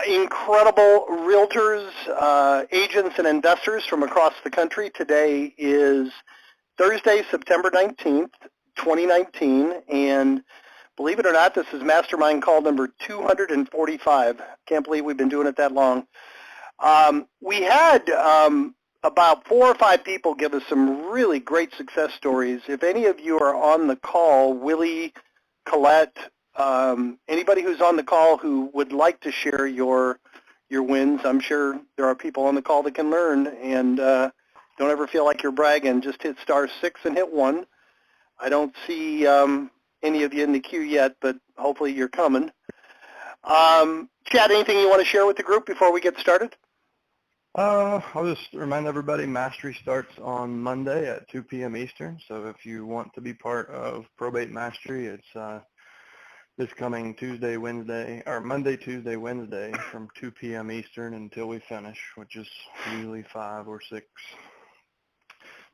incredible realtors, agents, and investors from across the country. Today is Thursday, September 19th, 2019, and believe it or not, this is Mastermind call number 245. Can't believe we've been doing it that long. We had about 4 or 5 people give us some really great success stories. If any of you are on the call, Willie, Colette, anybody who's on the call who would like to share your wins, I'm sure there are people on the call that can learn, and don't ever feel like you're bragging. Just hit *6 and hit 1. I don't see any of you in the queue yet, but hopefully you're coming. Chad, anything you want to share with the group before we get started? I'll just remind everybody Mastery starts on Monday at 2 p.m. Eastern, so if you want to be part of Probate Mastery, it's this coming Monday, Tuesday, Wednesday from 2 p.m. Eastern until we finish, which is usually 5 or 6.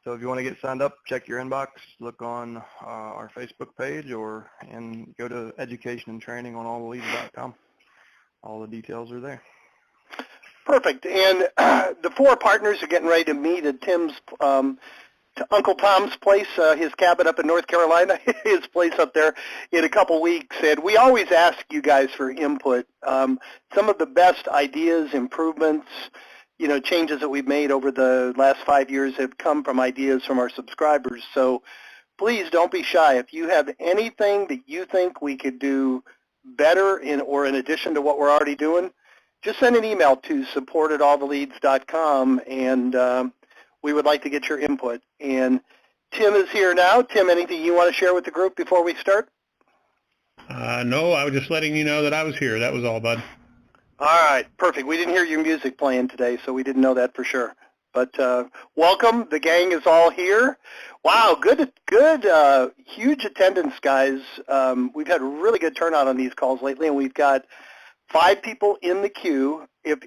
So if you want to get signed up, check your inbox, look on our Facebook page, and go to education and training on alltheleads.com. All the details are there. Perfect. And the 4 partners are getting ready to meet at Uncle Tom's place, his cabin up in North Carolina, his place up there, in a couple weeks. And we always ask you guys for input. Some of the best ideas, improvements, changes that we've made over the last 5 years have come from ideas from our subscribers. So please don't be shy. If you have anything that you think we could do better or in addition to what we're already doing, just send an email to support@alltheleads.com, and we would like to get your input. And Tim is here now. Tim, anything you want to share with the group before we start? No, I was just letting you know that I was here. That was all, bud. All right, perfect. We didn't hear your music playing today, so we didn't know that for sure. But welcome. The gang is all here. Wow, good, huge attendance, guys. We've had a really good turnout on these calls lately, and we've got 5 people in the queue. If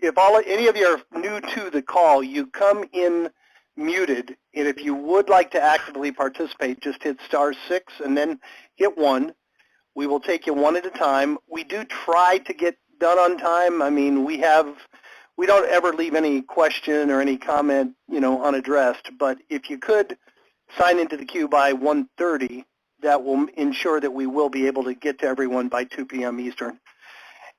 any of you are new to the call, you come in muted, and if you would like to actively participate, just hit *6 and then hit 1. We will take you one at a time. We do try to get done on time. I mean, we don't ever leave any question or any comment, unaddressed. But if you could sign into the queue by 1:30, that will ensure that we will be able to get to everyone by 2 p.m. Eastern.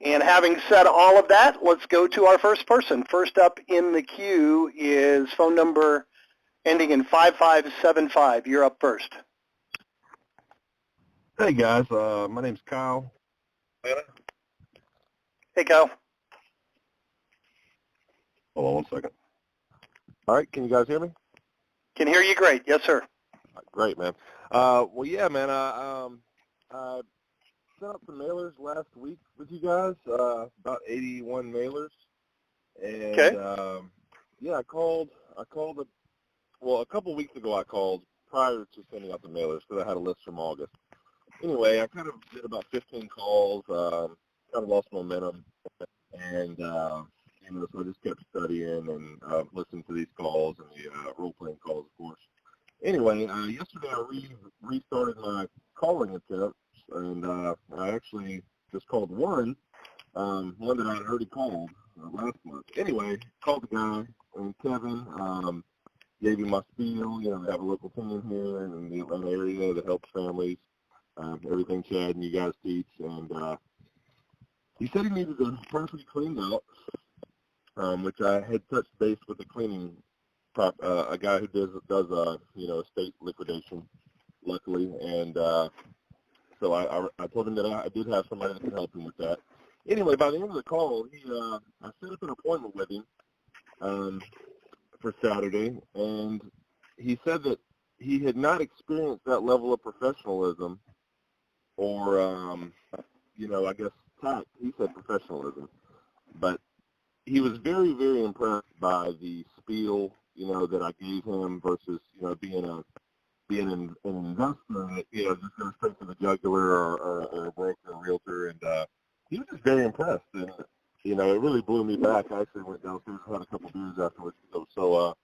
And having said all of that, let's go to our first person. First up in the queue is phone number ending in 5575. You're up first. Hey guys, my name's Kyle. Hey, Kyle. Hold on one second. All right, can you guys hear me? Can hear you great. Yes, sir. Great, man. Well, yeah, man, I sent out some mailers last week with you guys, about 81 mailers. And, okay. Yeah, I called a couple weeks ago I called prior to sending out the mailers because I had a list from August. Anyway, I kind of did about 15 calls, kind of lost momentum, and so I just kept studying and listening to these calls and the role-playing calls, of course. Anyway, yesterday I restarted my calling attempts, and I actually just called one that I had already called last month. Anyway, called the guy, and Kevin, gave him my spiel. We have a local team here in the Atlanta area that helps families, everything Chad and you guys teach, and he said he needed a partially cleaned out, which I had touched base with a cleaning a guy who does estate liquidation, luckily, and so I told him that I did have somebody that could help him with that. Anyway, by the end of the call, I set up an appointment with him for Saturday, and he said that he had not experienced that level of professionalism or, I guess tact. He said professionalism, but he was very, very impressed by the spiel, that I gave him versus, being an investor that, just goes straight to the jugular or a broker or realtor, and he was just very impressed, and it really blew me back. I actually went downstairs and had a couple beers afterwards, so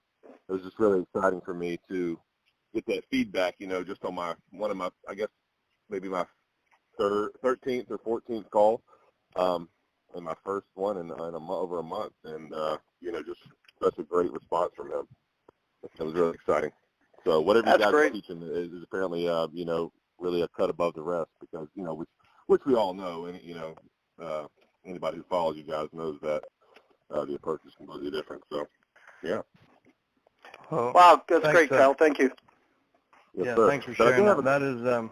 it was just really exciting for me to get that feedback, just on one of my, I guess, maybe my 13th or 14th call. in my first one in over a month, and just such a great response from him. It was really exciting. So whatever you That's guys great. are teaching is apparently really a cut above the rest, because which we all know, and anybody who follows you guys knows that the approach is completely different. So yeah. Well, Wow, that's thanks, great, Cal. Thank you. Yes, yeah, sir. thanks for But I do sharing have that.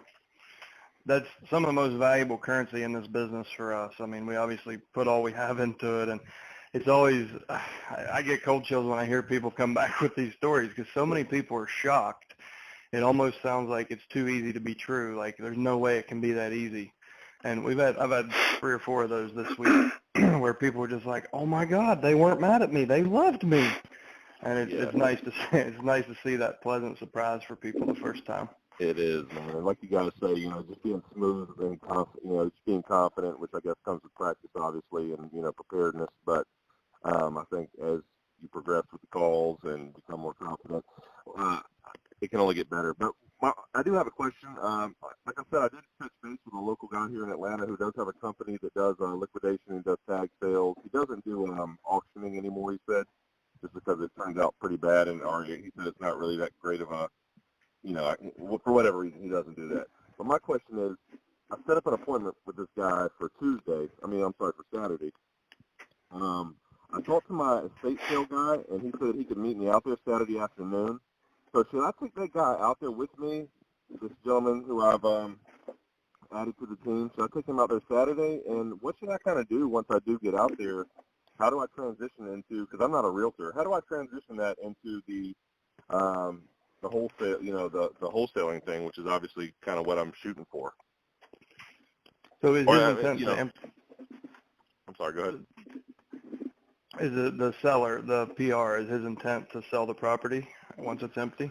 That's some of the most valuable currency in this business for us. I mean, we obviously put all we have into it, and it's always, I get cold chills when I hear people come back with these stories, because so many people are shocked. It almost sounds like it's too easy to be true. Like there's no way it can be that easy. And I've had 3 or 4 of those this week where people were just like, oh my God, they weren't mad at me. They loved me. And it's nice to see, it's nice to see that pleasant surprise for people the first time. It is, man. And like you guys say, just being smooth and just being confident, which I guess comes with practice, obviously, and preparedness. But I think as you progress with the calls and become more confident, it can only get better. But I do have a question. Like I said, I did touch base with a local guy here in Atlanta who does have a company that does liquidation and does tag sales. He doesn't do auctioning anymore, he said, just because it turns out pretty bad. And he said it's not really that great of a, for whatever reason, he doesn't do that. But my question is, I set up an appointment with this guy for for Saturday. I talked to my estate sale guy, and he said he could meet me out there Saturday afternoon. So should I take that guy out there with me, this gentleman who I've added to the team? Should I take him out there Saturday? And what should I kind of do once I do get out there? How do I transition into, because I'm not a realtor, how do I transition that into the wholesale, the wholesaling thing, which is obviously kind of what I'm shooting for? So is his intent I'm sorry, go ahead. Is it the seller, the PR, is his intent to sell the property once it's empty?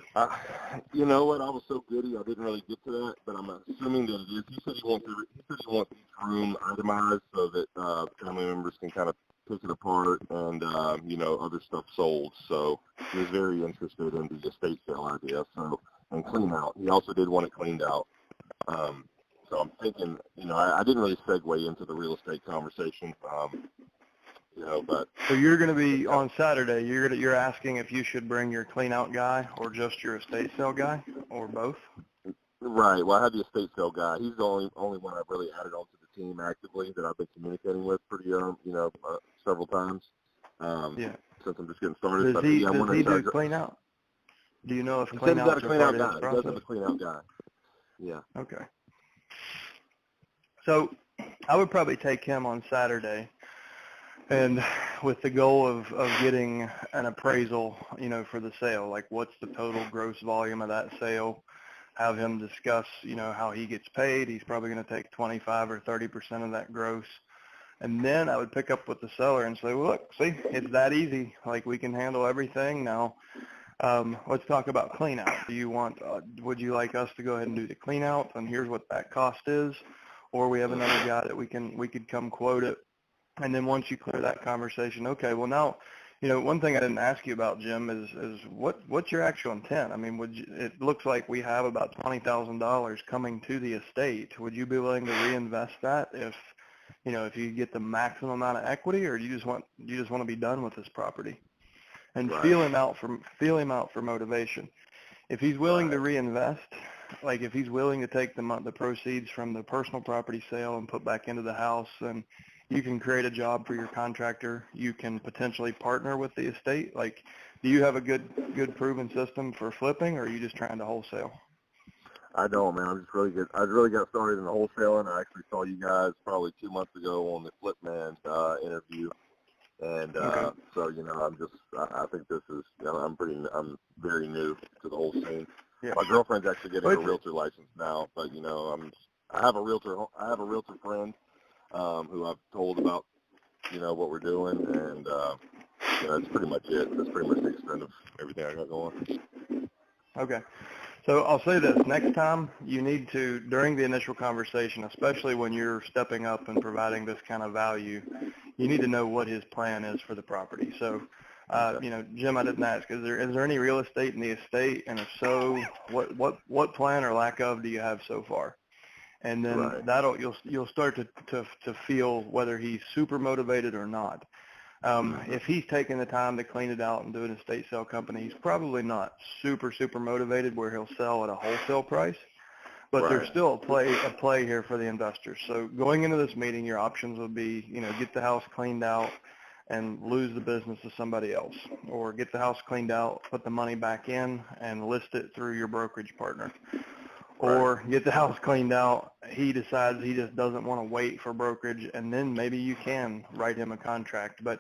You know what? I was so giddy, I didn't really get to that, but I'm assuming that it is. He said he wants each room itemized so that family members can kind of pick it apart and, other stuff sold. So he was very interested in the estate sale idea. So, and clean out. He also did want it cleaned out. So I'm thinking, I didn't really segue into the real estate conversation. But so you're going to be on Saturday. You're asking if you should bring your clean out guy or just your estate sale guy or both. Right. Well, I have the estate sale guy. He's the only one I've really added onto the team actively that I've been communicating with pretty several times. Since I'm just getting started. Does he do clean out? Do you know if clean outs are part of his process? He does have a clean out guy. Yeah. Okay. So I would probably take him on Saturday, and with the goal of getting an appraisal, for the sale, like what's the total gross volume of that sale, have him discuss, how he gets paid. He's probably going to take 25 or 30% of that gross. And then I would pick up with the seller and say, well, look, see, it's that easy. Like we can handle everything. Now, let's talk about clean out. Would you like us to go ahead and do the clean out? And here's what that cost is. Or we have another guy that we could come quote it. And then once you clear that conversation, okay, well now, one thing I didn't ask you about, Jim, is what's your actual intent? I mean, it looks like we have about $20,000 coming to the estate. Would you be willing to reinvest that if you get the maximum amount of equity, or do you just want to be done with this property? And right. feel him out for motivation. If he's willing to reinvest, like if he's willing to take the proceeds from the personal property sale and put back into the house, and you can create a job for your contractor. You can potentially partner with the estate. Like, do you have a good proven system for flipping, or are you just trying to wholesale? I don't, man. I'm just really good. I really got started in the wholesaling. I actually saw you guys probably 2 months ago on the Flip Man interview. And Okay. so, I think this is, I'm very new to the whole scene. Yeah. My girlfriend's actually getting a realtor license now, but, I have a realtor friend who I've told about, what we're doing, and that's pretty much it. That's pretty much the extent of everything I got going. Okay. So I'll say this, next time you need to, during the initial conversation, especially when you're stepping up and providing this kind of value, you need to know what his plan is for the property. So, Jim, I didn't ask, is there any real estate in the estate? And if so, what plan or lack of do you have so far? and then Right. that'll you'll start to feel whether he's super motivated or not. If he's taking the time to clean it out and do an estate sale company, he's probably not super motivated where he'll sell at a wholesale price. But there's still a play here for the investors. So going into this meeting, your options would be, get the house cleaned out and lose the business to somebody else, or get the house cleaned out, put the money back in, and list it through your brokerage partner. Or get the house cleaned out, he decides he just doesn't want to wait for brokerage, and then maybe you can write him a contract. But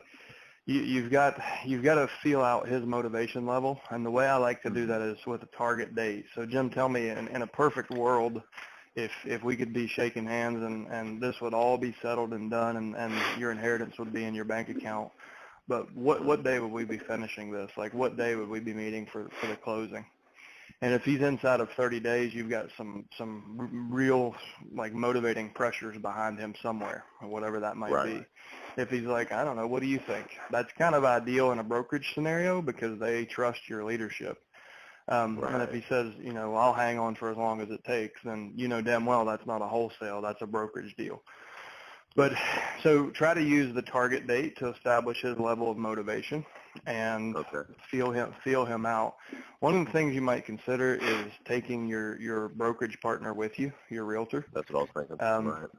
you've got to feel out his motivation level, and the way I like to do that is with a target date. So Jim, tell me, in a perfect world, if we could be shaking hands and this would all be settled and done, and your inheritance would be in your bank account, but what day would we be finishing this? Like, what day would we be meeting for the closing? And if he's inside of 30 days, you've got some real, like, motivating pressures behind him somewhere, or whatever that might be. If he's like, I don't know, what do you think? That's kind of ideal in a brokerage scenario because they trust your leadership. And if he says, I'll hang on for as long as it takes, then damn well that's not a wholesale, that's a brokerage deal. But so try to use the target date to establish his level of motivation and feel him out. One of the things you might consider is taking your brokerage partner with you, your realtor. That's what I was thinking.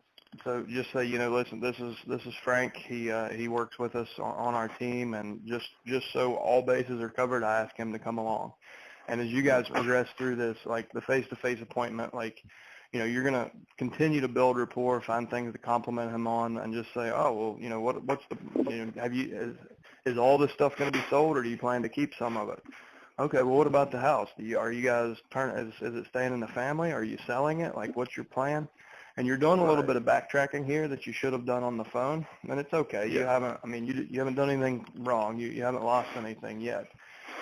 So just say, listen, this is Frank. He works with us on our team, and just so all bases are covered, I ask him to come along. And as you guys progress through this, like the face-to-face appointment, like, you're going to continue to build rapport, find things to compliment him on, and just say, oh, well, what's the, is all this stuff going to be sold, or do you plan to keep some of it? Okay, well, what about the house? Are you guys is it staying in the family? Are you selling it? Like, what's your plan? And you're doing a little bit of backtracking here that you should have done on the phone, and it's okay. You haven't, you haven't done anything wrong. You haven't lost anything yet.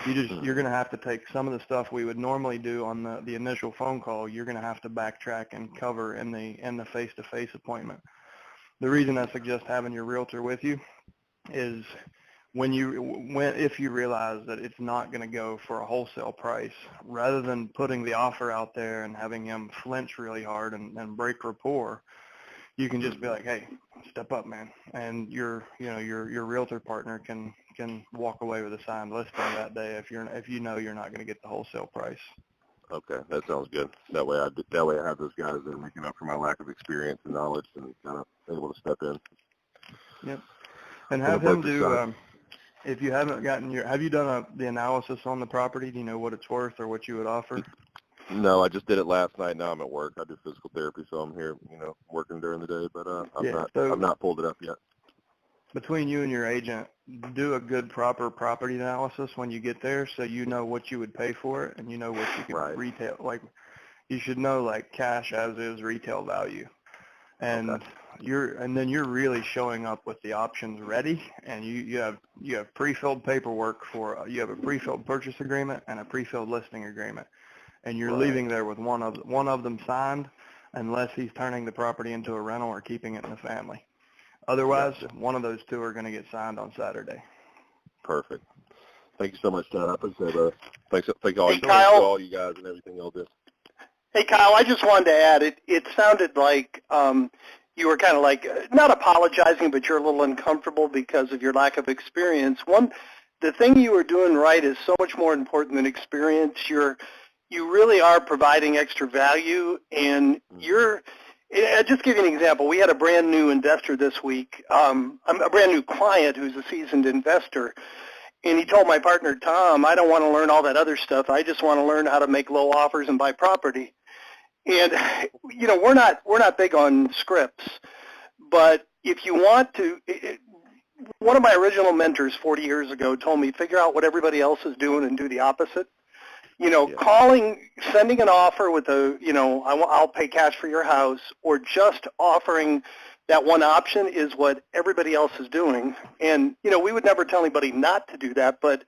You're going to have to take some of the stuff we would normally do on the initial phone call. You're going to have to backtrack and cover in the face-to-face appointment. The reason I suggest having your realtor with you is if you realize that it's not going to go for a wholesale price, rather than putting the offer out there and having him flinch really hard and break rapport, you can just be like, hey, step up, man. And your realtor partner can walk away with a signed listing that day if you're not going to get the wholesale price. Okay, that sounds good. That way I have those guys that are making up for my lack of experience and knowledge and kind of able to step in. Yep. And have him do, if you haven't have you done the analysis on the property? Do you know what it's worth or what you would offer? No, I just did it last night. Now I'm at work. I do physical therapy, so I'm here, working during the day, but I've not pulled it up yet. Between you and your agent, do a good, proper property analysis when you get there, so you know what you would pay for it, and you know what you can retail. Like, you should know, like, cash as is retail value, and then you're really showing up with the options ready, and you have pre-filled paperwork you have a pre-filled purchase agreement and a pre-filled listing agreement, and you're leaving there with one of them signed, unless he's turning the property into a rental or keeping it in the family. Otherwise, one of those two are going to get signed on Saturday. Perfect. Thank you so much, John. I appreciate it. Thank all you guys and everything y'all did. Hey, Kyle, I just wanted to add, it sounded like you were kind of like, not apologizing, but you're a little uncomfortable because of your lack of experience. The thing you were doing right is so much more important than experience. You really are providing extra value, and I'll just give you an example. We had a brand new investor this week, a brand new client who's a seasoned investor, and he told my partner, Tom, I don't want to learn all that other stuff. I just want to learn how to make low offers and buy property. And, we're not big on scripts, but if you want to, one of my original mentors 40 years ago told me, figure out what everybody else is doing and do the opposite. Sending an offer with I'll pay cash for your house, or just offering that one option is what everybody else is doing. And, we would never tell anybody not to do that, but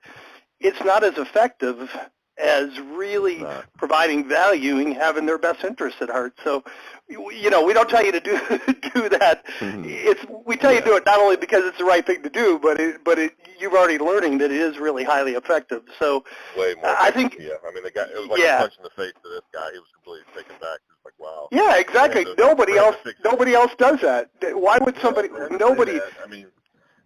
it's not as effective as really providing value and having their best interests at heart. So, we don't tell you to do that. We tell you to do it not only because it's the right thing to do, but you're already learning that it is really highly effective. So way more. I think, the guy, it was like a punch in the face to this guy. He was completely taken back. like, wow. Yeah, exactly. Nobody else does that. Why would somebody? Nobody. I mean,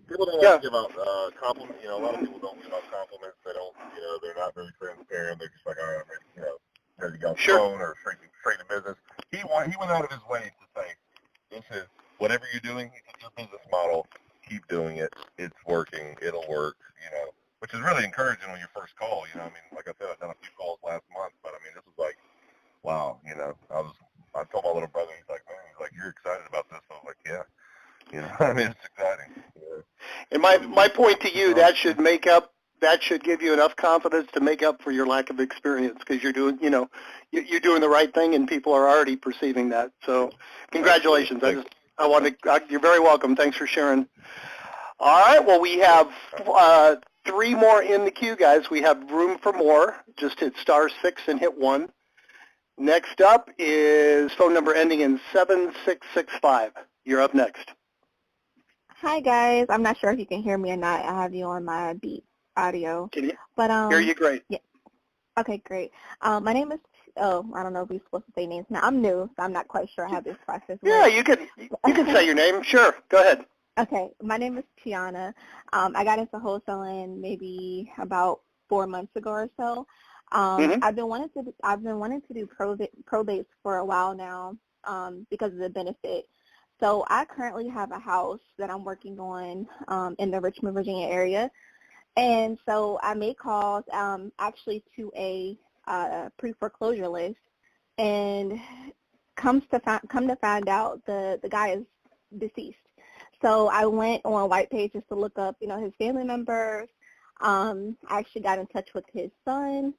people don't like Yeah. to give out compliments. You know, a lot of people don't give out compliments. They don't, you know, they're not very transparent. They're just like, all right, you know, ready to go on the phone or straight to business. He went out of his way to say, this is whatever you're doing. It's your business model. Keep doing it. It's working. It'll work. You know, which is really encouraging when you first call. You know, I mean, like I said, I've done a few calls last month, but I mean, this was like, wow. You know, I told my little brother, he's like, man, you're excited about this. I was like, yeah. You know, I mean, it's exciting. Yeah. And my point to you, that should give you enough confidence to make up for your lack of experience, because you're doing, you know, you're doing the right thing, and people are already perceiving that. So, congratulations. You're very welcome. Thanks for sharing. All right. Well, we have 3 more in the queue, guys. We have room for more. Just hit *6 and hit 1. Next up is phone number ending in 7665. You're up next. Hi guys, I'm not sure if you can hear me or not. I have you on my beat audio. Can you? But hear you great. Yeah. Okay, great. My name is. Oh, I don't know if we're supposed to say names now. I'm new, so I'm not quite sure how this process works. Yeah, you can say your name. Sure, go ahead. Okay, my name is Tiana. I got into wholesaling maybe about 4 months ago or so. I've been wanting to do probates for a while now because of the benefit. So I currently have a house that I'm working on in the Richmond, Virginia area. And so I made calls actually to a pre-foreclosure list, and come to find out the guy is deceased. So I went on white pages to look up, you know, his family members. I actually got in touch with his son.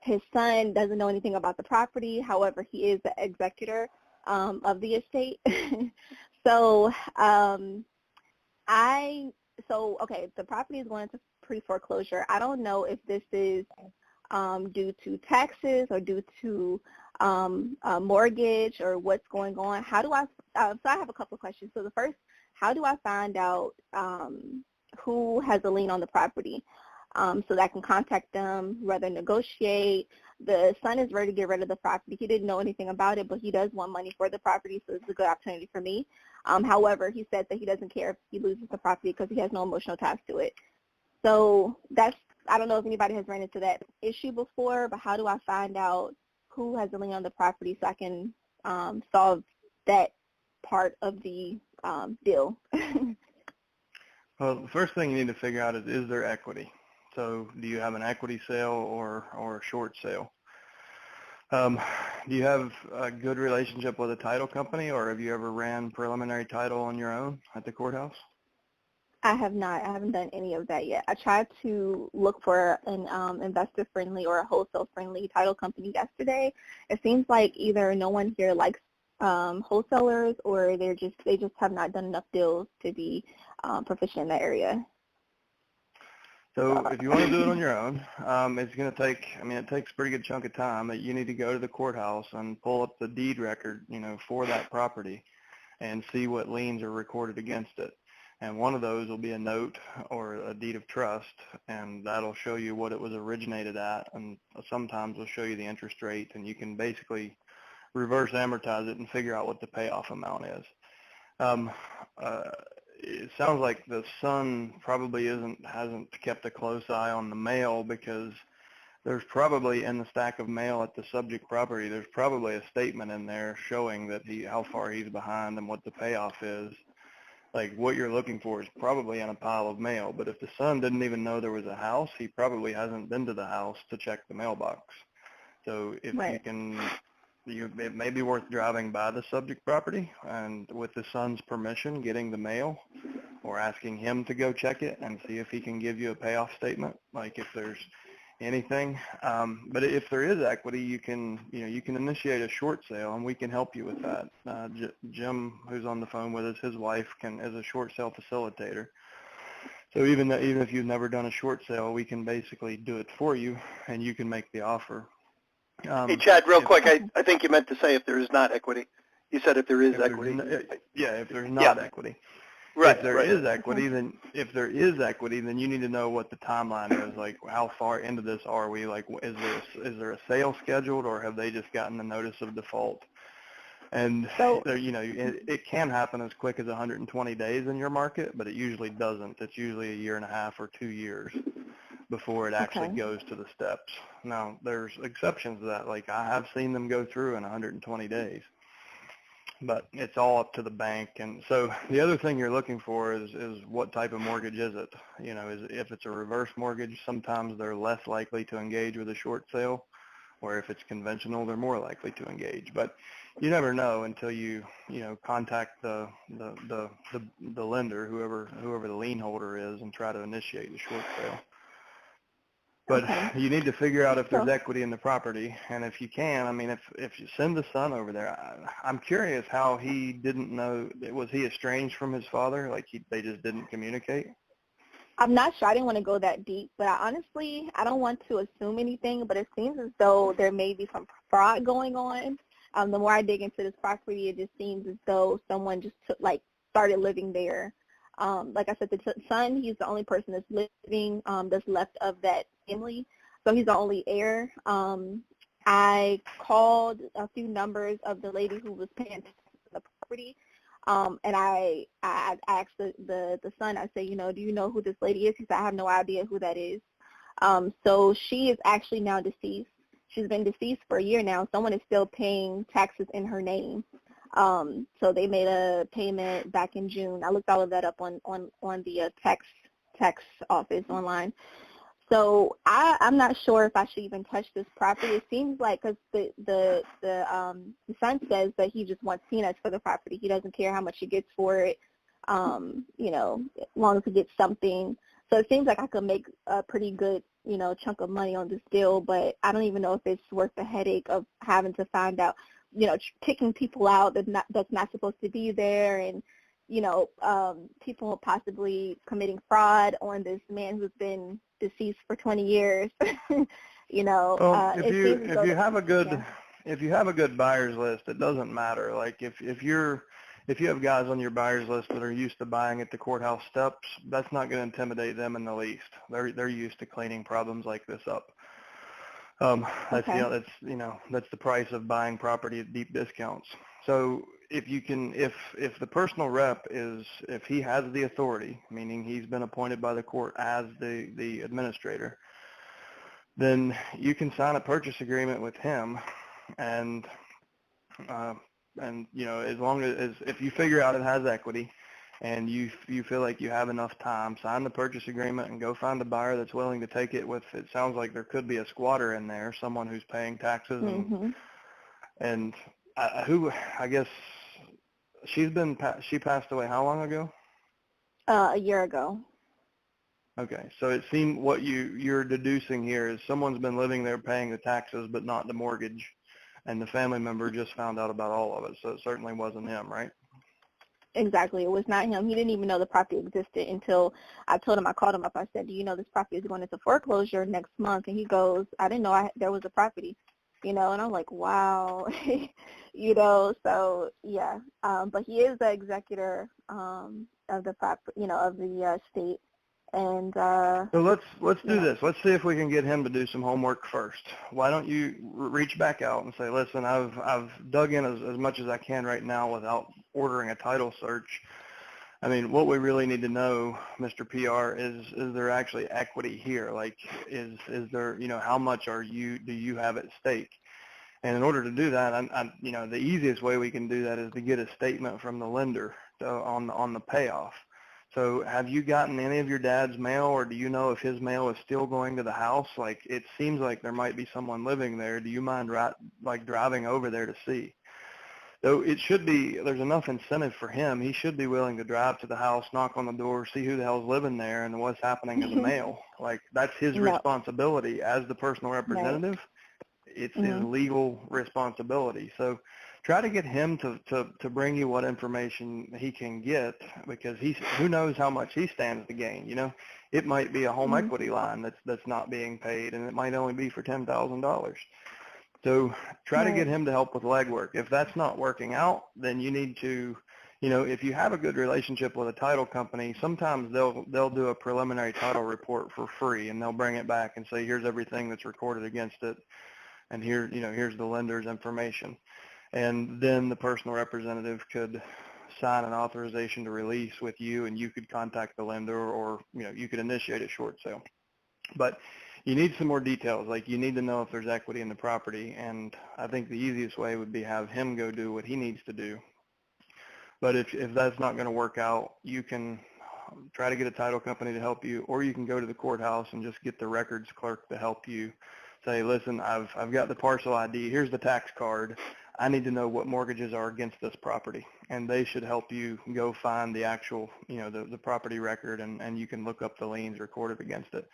His son doesn't know anything about the property. However, he is the executor of the estate. So okay, the property is going into pre-foreclosure. I don't know if this is due to taxes or due to a mortgage or what's going on. How do I, so I have a couple of questions. So the first, how do I find out who has a lien on the property so that I can contact them, rather negotiate? The son is ready to get rid of the property. He didn't know anything about it, but he does want money for the property, so it's a good opportunity for me. However, he said that he doesn't care if he loses the property because he has no emotional ties to it. So I don't know if anybody has run into that issue before, but how do I find out who has a lien on the property so I can solve that part of the deal? Well, the first thing you need to figure out is there equity? So do you have an equity sale or a short sale? Do you have a good relationship with a title company, or have you ever ran preliminary title on your own at the courthouse? I have not. I haven't done any of that yet. I tried to look for an investor-friendly or a wholesale-friendly title company yesterday. It seems like either no one here likes wholesalers, or they just have not done enough deals to be proficient in that area. So if you want to do it on your own, it's going to take, it takes a pretty good chunk of time. That you need to go to the courthouse and pull up the deed record, for that property and see what liens are recorded against it. And one of those will be a note or a deed of trust, and that'll show you what it was originated at, and sometimes it'll show you the interest rate, and you can basically reverse amortize it and figure out what the payoff amount is. It sounds like the son probably hasn't kept a close eye on the mail, because there's probably in the stack of mail at the subject property, there's probably a statement in there showing that how far he's behind and what the payoff is. Like, what you're looking for is probably in a pile of mail, but if the son didn't even know there was a house, he probably hasn't been to the house to check the mailbox. So if Right. you can, it may be worth driving by the subject property and with the son's permission, getting the mail, or asking him to go check it and see if he can give you a payoff statement, like if there's anything. But if there is equity, you can initiate a short sale, and we can help you with that. Jim, who's on the phone with us, his wife is a short sale facilitator. So even if you've never done a short sale, we can basically do it for you, and you can make the offer. Hey, Chad, real quick, I think you meant to say if there is not equity. You said if there is equity. If there's not equity. Right. If there is equity, then you need to know what the timeline is. Like, how far into this are we? Like, is there a sale scheduled, or have they just gotten the notice of default? And So, it can happen as quick as 120 days in your market, but it usually doesn't. It's usually a year and a half or 2 years before it actually okay. goes to the steps. Now, there's exceptions to that. Like I have seen them go through in 120 days, but it's all up to the bank. And so the other thing you're looking for is what type of mortgage is it? If it's a reverse mortgage, sometimes they're less likely to engage with a short sale, or if it's conventional, they're more likely to engage. But you never know until you contact the lender, whoever the lien holder is, and try to initiate the short sale. But Okay. you need to figure out if there's So, equity in the property, and if you can, I mean, if you send the son over there, I'm curious how he didn't know. Was he estranged from his father? Like they just didn't communicate? I'm not sure. I didn't want to go that deep, but I don't want to assume anything, but it seems as though there may be some fraud going on. The more I dig into this property, it just seems as though someone just started living there. Like I said, the son, he's the only person that's living, that's left of that family. So he's the only heir. I called a few numbers of the lady who was paying taxes on the property. And I asked the son, I said, do you know who this lady is? He said, I have no idea who that is. So she is actually now deceased. She's been deceased for a year now. Someone is still paying taxes in her name. So they made a payment back in June. I looked all of that up on the tax office online. So I'm not sure if I should even touch this property. It seems like, because the son says that he just wants peanuts for the property. He doesn't care how much he gets for it, as long as he gets something. So it seems like I could make a pretty good, chunk of money on this deal, but I don't even know if it's worth the headache of having to find out, kicking people out that's not supposed to be there, and people possibly committing fraud on this man who's been deceased for 20 years. Well, if you have a good buyer's list, it doesn't matter. Like if you have guys on your buyer's list that are used to buying at the courthouse steps, that's not going to intimidate them in the least. They're used to cleaning problems like this up. That's Okay. that's the price of buying property at deep discounts. So if the personal rep if he has the authority, meaning he's been appointed by the court as the administrator, then you can sign a purchase agreement with him, and as long as if you figure out it has equity, and you feel like you have enough time, sign the purchase agreement and go find a buyer that's willing to take it with, it sounds like there could be a squatter in there, someone who's paying taxes, Mm-hmm. and I guess she passed away how long ago? A year ago. Okay, so it seemed what you're deducing here is someone's been living there paying the taxes but not the mortgage, and the family member just found out about all of it, so it certainly wasn't him, right? Exactly. It was not him. He didn't even know the property existed until I told him. I called him up. I said, do you know this property is going into foreclosure next month? And he goes, I didn't know there was a property, and I'm like, wow, so yeah. But he is the executor of the property, of the estate. And So let's do this. Let's see if we can get him to do some homework first. Why don't you reach back out and say, listen, I've dug in as much as I can right now without ordering a title search. I mean, what we really need to know, Mr. PR, is there actually equity here? Like, is there, how much do you have at stake? And in order to do that, the easiest way we can do that is to get a statement from the lender on the payoff. So have you gotten any of your dad's mail, or do you know if his mail is still going to the house? Like, it seems like there might be someone living there. Do you mind driving over there to see? So there's enough incentive for him. He should be willing to drive to the house, knock on the door, see who the hell's living there and what's happening to the mail. Like, that's his responsibility as the personal representative. It's his legal responsibility. So try to get him to bring you what information he can get, because who knows how much he stands to gain. It might be a home equity line that's not being paid, and it might only be for $10,000. So try to get him to help with legwork. If that's not working out, then you need to, if you have a good relationship with a title company, sometimes they'll do a preliminary title report for free, and they'll bring it back and say, here's everything that's recorded against it, and here's the lender's information. and then the personal representative could sign an authorization to release with you, and you could contact the lender, or you could initiate a short sale. But you need some more details. Like, you need to know if there's equity in the property, and I think the easiest way would be have him go do what he needs to do. But if that's not going to work out, you can try to get a title company to help you, or you can go to the courthouse and just get the records clerk to help you. Say, listen, I've got the parcel ID. Here's the tax card. I need to know what mortgages are against this property, and they should help you go find the actual, the property record, and you can look up the liens recorded against it.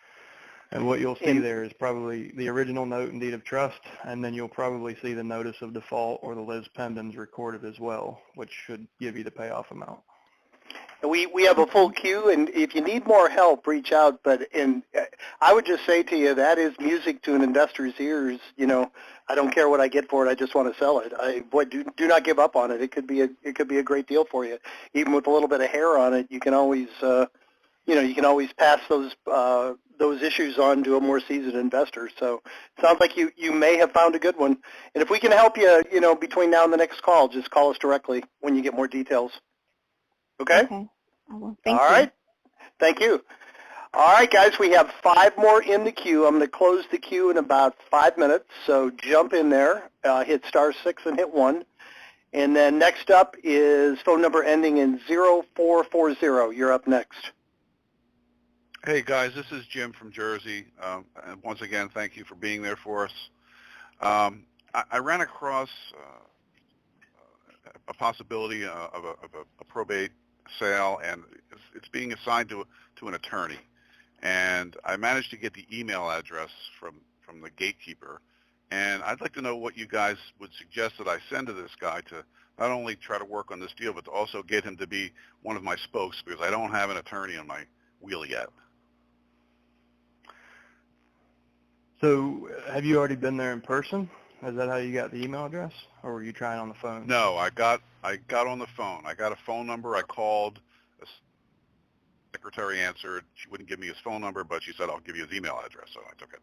And what you'll see there is probably the original note and deed of trust, and then you'll probably see the notice of default or the lis pendens recorded as well, which should give you the payoff amount. We have a full queue, and if you need more help, reach out. But I would just say to you, that is music to an investor's ears. I don't care what I get for it. I just want to sell it. Do not give up on it. It could be a great deal for you. Even with a little bit of hair on it, you can always pass those issues on to a more seasoned investor. So it sounds like you may have found a good one. And if we can help you, between now and the next call, just call us directly when you get more details. Okay? Okay. I will. Thank you. All right. Thank you. All right, guys, we have 5 more in the queue. I'm going to close the queue in about 5 minutes, so jump in there, hit *6 and hit 1. And then next up is phone number ending in 0440. You're up next. Hey, guys, this is Jim from Jersey. And once again, thank you for being there for us. I ran across a possibility of a probate sale, and it's being assigned to an attorney. And I managed to get the email address from the gatekeeper. And I'd like to know what you guys would suggest that I send to this guy to not only try to work on this deal, but to also get him to be one of my spokes, because I don't have an attorney on my wheel yet. So have you already been there in person? Is that how you got the email address, or were you trying on the phone? No, I got on the phone. I got a phone number. I called. The secretary answered. She wouldn't give me his phone number, but she said, I'll give you his email address, so I took it.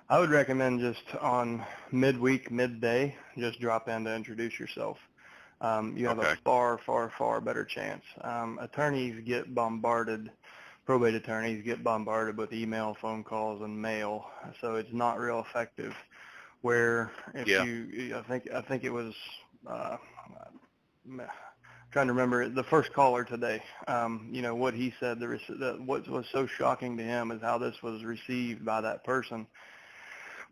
I would recommend just on midweek, midday, just drop in to introduce yourself. You have a far, far, far better chance. Attorneys get bombarded. Probate attorneys get bombarded with email, phone calls, and mail, so it's not real effective. Where if I think it was, trying to remember the first caller today. What he said. What was so shocking to him is how this was received by that person.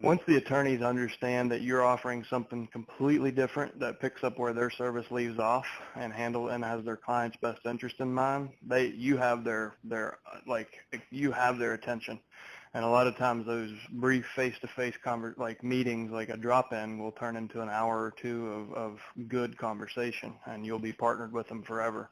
Once the attorneys understand that you're offering something completely different that picks up where their service leaves off and has their client's best interest in mind, you have their attention. And a lot of times those brief face-to-face meetings, like a drop-in, will turn into an hour or two of good conversation, and you'll be partnered with them forever.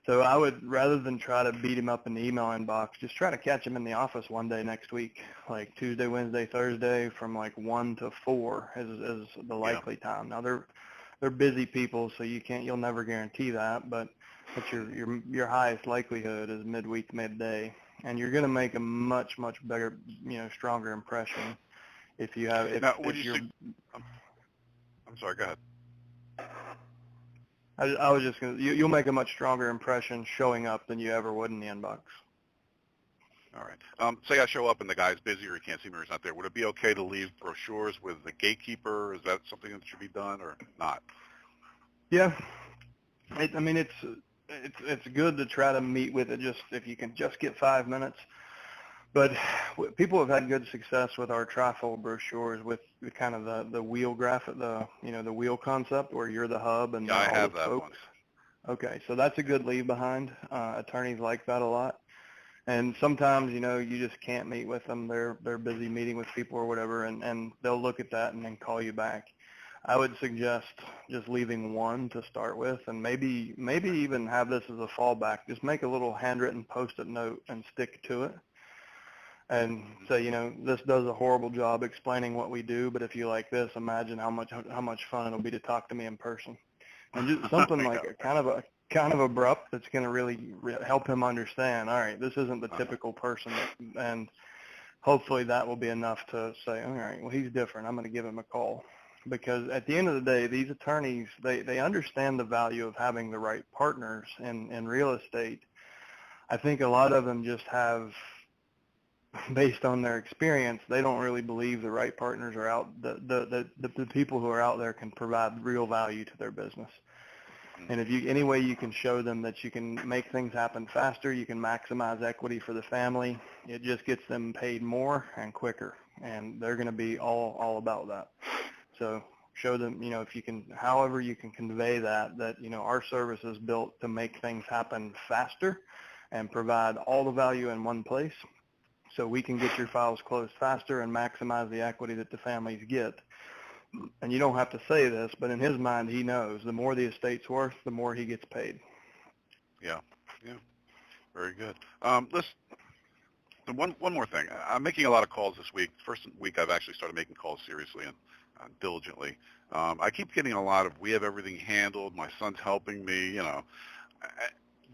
So I would, rather than try to beat him up in the email inbox, just try to catch him in the office one day next week, like Tuesday, Wednesday, Thursday, from like 1 to 4 is the likely time. Now they're busy people, so you'll never guarantee that, but your highest likelihood is midweek, midday, and you're going to make a much, much better, stronger impression if you have. I'm sorry. Go ahead. I was just going to, you'll make a much stronger impression showing up than you ever would in the inbox. All right. Say I show up and the guy's busy or he can't see me or he's not there. Would it be okay to leave brochures with the gatekeeper? Is that something that should be done or not? Yeah. It's good to try to meet with it if you can just get 5 minutes. But people have had good success with our trifold brochures with the kind of the wheel graphic, the wheel concept where you're the hub and I all have the that folks. one. Okay, so that's a good leave behind. Attorneys like that a lot. And sometimes, you just can't meet with them. They're busy meeting with people or whatever, and they'll look at that and then call you back. I would suggest just leaving one to start with, and maybe even have this as a fallback. Just make a little handwritten Post-it note and stick to it. And say, this does a horrible job explaining what we do, but if you like this, imagine how much fun it'll be to talk to me in person. And just something like a kind of abrupt that's going to really help him understand. All right, this isn't the typical person, and hopefully that will be enough to say, all right, well, he's different. I'm going to give him a call. because at the end of the day, these attorneys, they understand the value of having the right partners in real estate. I think a lot of them just have, based on their experience, they don't really believe the right partners are out, the people who are out there can provide real value to their business. And if you, any way you can show them that you can make things happen faster, you can maximize equity for the family, it just gets them paid more and quicker. And they're going to be all about that. So show them, you know, if you can, however you can convey that, you know, our service is built to make things happen faster and provide all the value in one place. So we can get your files closed faster and maximize the equity that the families get. And you don't have to say this, but in his mind, he knows the more the estate's worth, the more he gets paid. Yeah, yeah, very good. One more thing. I'm making a lot of calls this week. First week I've actually started making calls seriously and diligently. I keep getting a lot of, we have everything handled, my son's helping me, you know.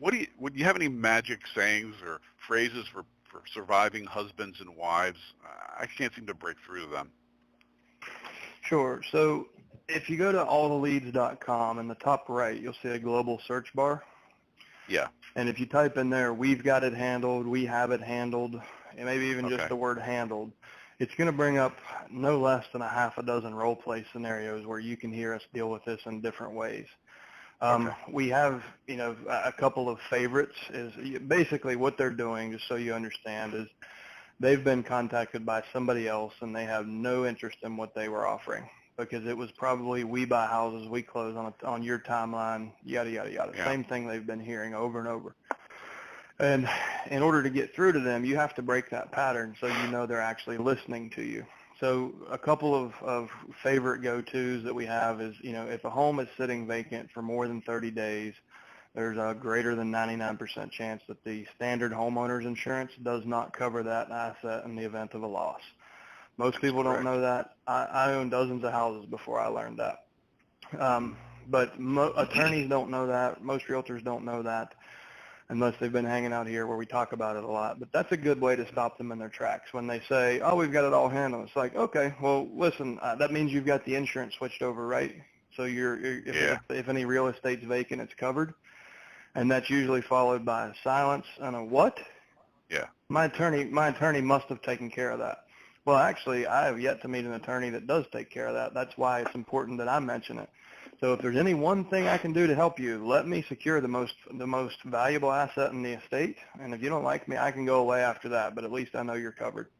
Would you have any magic sayings or phrases for surviving husbands and wives? I can't seem to break through to them. Sure. So if you go to alltheleads.com, in the top right, you'll see a global search bar. Yeah. And if you type in there, we've got it handled, we have it handled, and maybe even just the word handled, it's going to bring up no less than a half a dozen role play scenarios where you can hear us deal with this in different ways. We have, you know, a couple of favorites. Is basically what they're doing, just so you understand, is they've been contacted by somebody else and they have no interest in what they were offering because it was probably, we buy houses, we close on your timeline, yada, yada, yada. Yeah. Same thing they've been hearing over and over. And in order to get through to them, you have to break that pattern so you know they're actually listening to you. So a couple of favorite go-tos that we have is, you know, if a home is sitting vacant for more than 30 days, there's a greater than 99% chance that the standard homeowner's insurance does not cover that asset in the event of a loss. Most people don't know that. I owned dozens of houses before I learned that. But attorneys don't know that. Most realtors don't know that unless they've been hanging out here where we talk about it a lot. But that's a good way to stop them in their tracks. When they say, oh, we've got it all handled, it's like, okay, well, listen, that means you've got the insurance switched over, right? So if any real estate's vacant, it's covered. And that's usually followed by a silence and a what? Yeah. My attorney must have taken care of that. Well, actually, I have yet to meet an attorney that does take care of that. That's why it's important that I mention it. So if there's any one thing I can do to help you, let me secure the most valuable asset in the estate. And if you don't like me, I can go away after that. But at least I know you're covered.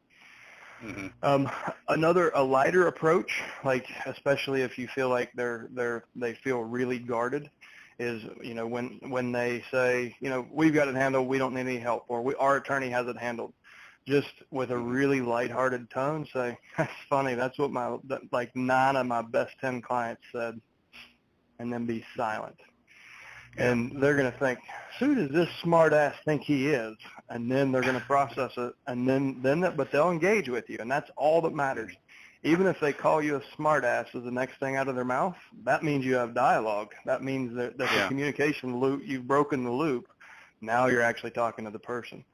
Mm-hmm. A lighter approach, like especially if you feel like they feel really guarded, is, you know, when they say, you know, we've got it handled, we don't need any help, or our attorney has it handled, just with a really lighthearted tone, say, that's funny, that's what like 9 of my best 10 clients said, and then be silent. And they're going to think, who does this smart ass think he is? And then they're going to process it, and but they'll engage with you, and that's all that matters. Even if they call you a smart ass as the next thing out of their mouth, that means you have dialogue. That means that the communication loop, you've broken the loop. Now you're actually talking to the person.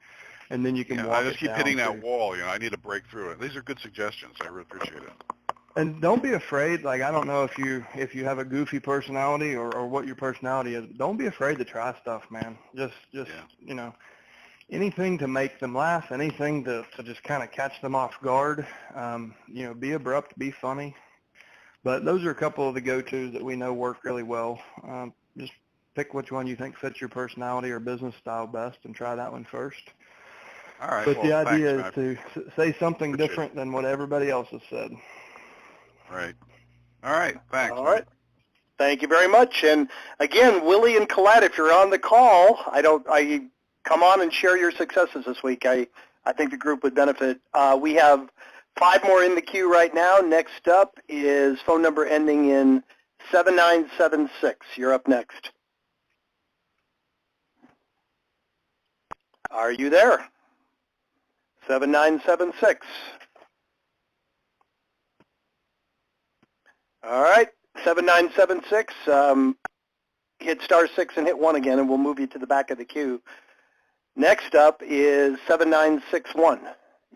And then you can walk it down. I just keep hitting that wall. You know, I need to break through it. These are good suggestions. I really appreciate it. And don't be afraid. Like, I don't know if you have a goofy personality or what your personality is, but don't be afraid to try stuff, man. Just you know, anything to make them laugh, anything to just kind of catch them off guard. You know, be abrupt, be funny. But those are a couple of the go-tos that we know work really well. Just pick which one you think fits your personality or business style best and try that one first. All right. But the idea is to say something different than what everybody else has said. Right. All right. Thanks. All right. Thank you very much. And again, Willie and Colette, if you're on the call, I come on and share your successes this week. I think the group would benefit. We have 5 more in the queue right now. Next up is phone number ending in 7976. You're up next. Are you there? 7976. All right, 7976. Hit *6 and hit 1 again, and we'll move you to the back of the queue. Next up is 7961.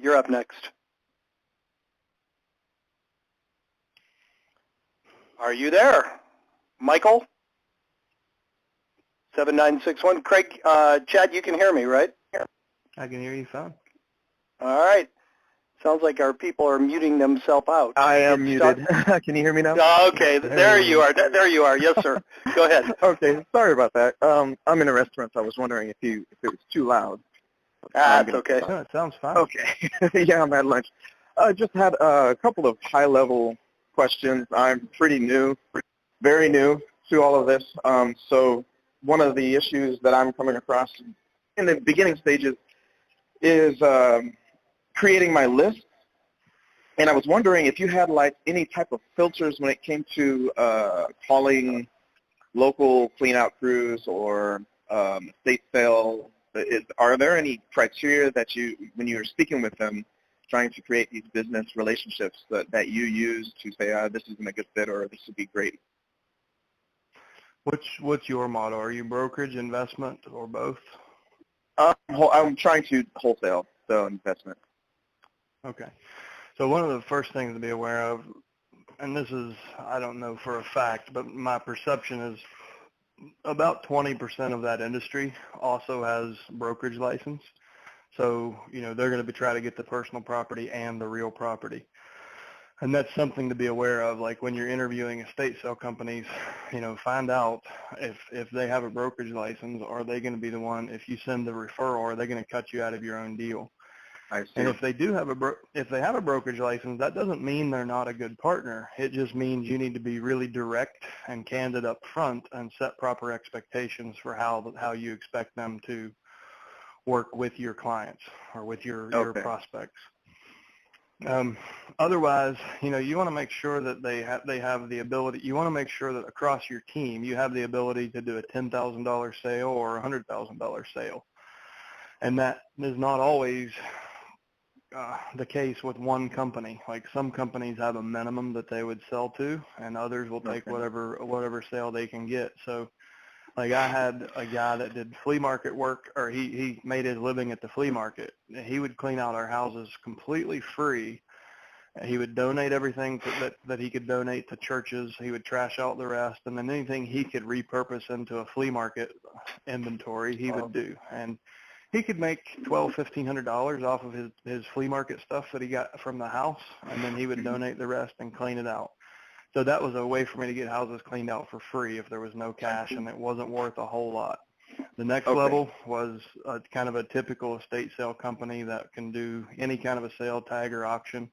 You're up next. Are you there? Michael? 7961. Craig, Chad, you can hear me, right? I can hear you fine. All right. Sounds like our people are muting themselves out. I am muted. Can you hear me now? Oh, okay, there you are. There you are. Yes, sir. Go ahead. Okay, sorry about that. I'm in a restaurant, so I was wondering if it was too loud. It's okay. No, it sounds fine. Okay. Yeah, I'm at lunch. Just had a couple of high-level questions. I'm pretty new, very new to all of this. So one of the issues that I'm coming across in the beginning stages is creating my list. And I was wondering if you had like any type of filters when it came to calling local cleanout crews or estate sale. Are there any criteria that you, when you're speaking with them, trying to create these business relationships that you use to say, this isn't a good fit or this would be great? What's your motto? Are you brokerage, investment, or both? I'm trying to wholesale, so investment. Okay. So one of the first things to be aware of, and this is, I don't know for a fact, but my perception is about 20% of that industry also has brokerage license. So, they're going to be trying to get the personal property and the real property. And that's something to be aware of. Like when you're interviewing estate sale companies, find out if they have a brokerage license, are they going to be the one, if you send the referral, are they going to cut you out of your own deal? I see. And if they do have if they have a brokerage license, that doesn't mean they're not a good partner. It just means you need to be really direct and candid up front and set proper expectations for how you expect them to work with your clients or with your prospects. Otherwise, you want to make sure that they have the ability. You want to make sure that across your team you have the ability to do a $10,000 sale or a $100,000 sale, and that is not always the case with one company. Like some companies have a minimum that they would sell to, and others will take whatever sale they can get. So like I had a guy that did flea market work, or he made his living at the flea market. He would clean out our houses completely free. He would donate everything that he could donate to churches. He would trash out the rest, and then anything he could repurpose into a flea market inventory, he would do. And he could make $1,200-$1,500 off of his flea market stuff that he got from the house, and then he would donate the rest and clean it out. So that was a way for me to get houses cleaned out for free if there was no cash and it wasn't worth a whole lot. The next level was kind of a typical estate sale company that can do any kind of a sale, tag, or auction.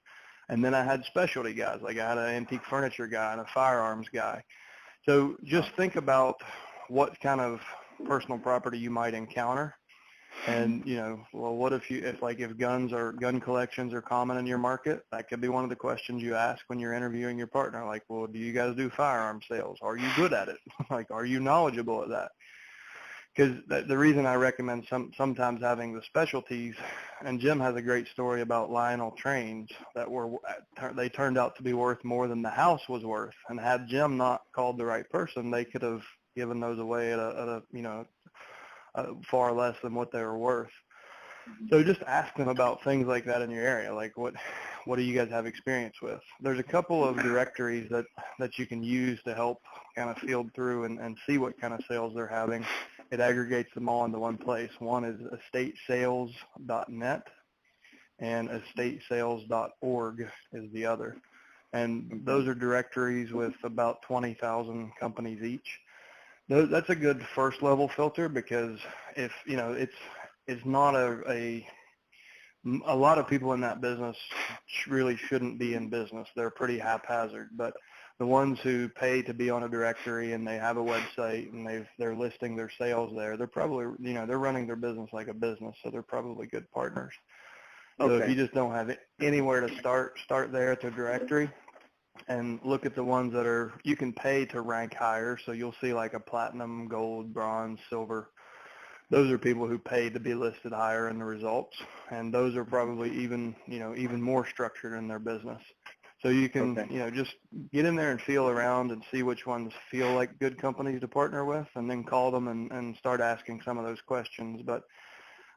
And then I had specialty guys, like I had an antique furniture guy and a firearms guy. So just think about what kind of personal property you might encounter. And, well, what if gun collections are common in your market? That could be one of the questions you ask when you're interviewing your partner. Like, well, do you guys do firearm sales? Are you good at it? Like, are you knowledgeable at that? Because the reason I recommend sometimes having the specialties, and Jim has a great story about Lionel trains that they turned out to be worth more than the house was worth. And had Jim not called the right person, they could have given those away at far less than what they were worth. So just ask them about things like that in your area. Like what do you guys have experience with? There's a couple of directories that you can use to help kind of field through and see what kind of sales they're having. It aggregates them all into one place. One is estatesales.net and estatesales.org is the other. And those are directories with about 20,000 companies each. That's a good first level filter, because if it's not a lot of people in that business really shouldn't be in business. They're pretty haphazard, but the ones who pay to be on a directory and they have a website and they're listing their sales there, they're probably they're running their business like a business, so they're probably good partners. So if you just don't have anywhere to start there at the directory. And look at the ones that you can pay to rank higher. So you'll see like a platinum, gold, bronze, silver. Those are people who pay to be listed higher in the results. And those are probably even more structured in their business. So you can, just get in there and feel around and see which ones feel like good companies to partner with, and then call them and start asking some of those questions. But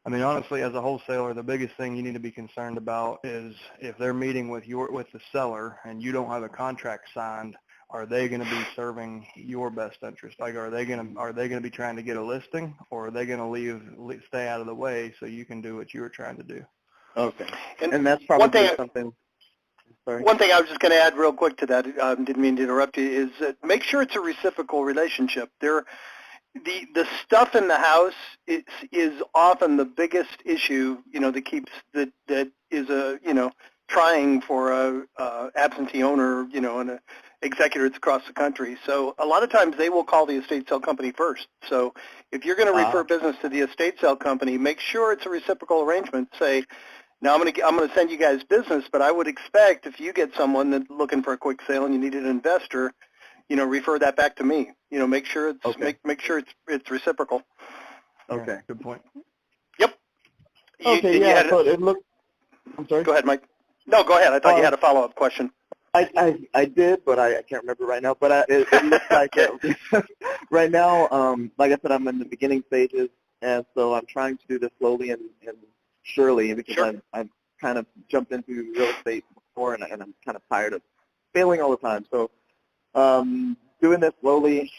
I mean, honestly, as a wholesaler, the biggest thing you need to be concerned about is if they're meeting with the seller and you don't have a contract signed, are they going to be serving your best interest? Like, are they going to be trying to get a listing, or are they going to stay out of the way so you can do what you were trying to do? Okay. And that's probably something. Sorry. One thing I was just going to add real quick to that, didn't mean to interrupt you, is that make sure it's a reciprocal relationship. The stuff in the house is often the biggest issue, that keeps that is trying for a absentee owner, and a executor that's across the country. So a lot of times they will call the estate sale company first. So if you're going to refer business to the estate sale company, make sure it's a reciprocal arrangement. Say, now I'm going to send you guys business, but I would expect if you get someone that's looking for a quick sale and you need an investor, refer that back to me. Make sure it's make sure it's reciprocal. Okay, yeah, good point. Yep. Okay, yeah. So it looked. I'm sorry. Go ahead, Mike. No, go ahead. I thought you had a follow-up question. I did, but I can't remember right now. But it looks like right now, like I said, I'm in the beginning stages, and so I'm trying to do this slowly and surely, because I've kind of jumped into real estate before, and I'm kind of tired of failing all the time. So doing this slowly,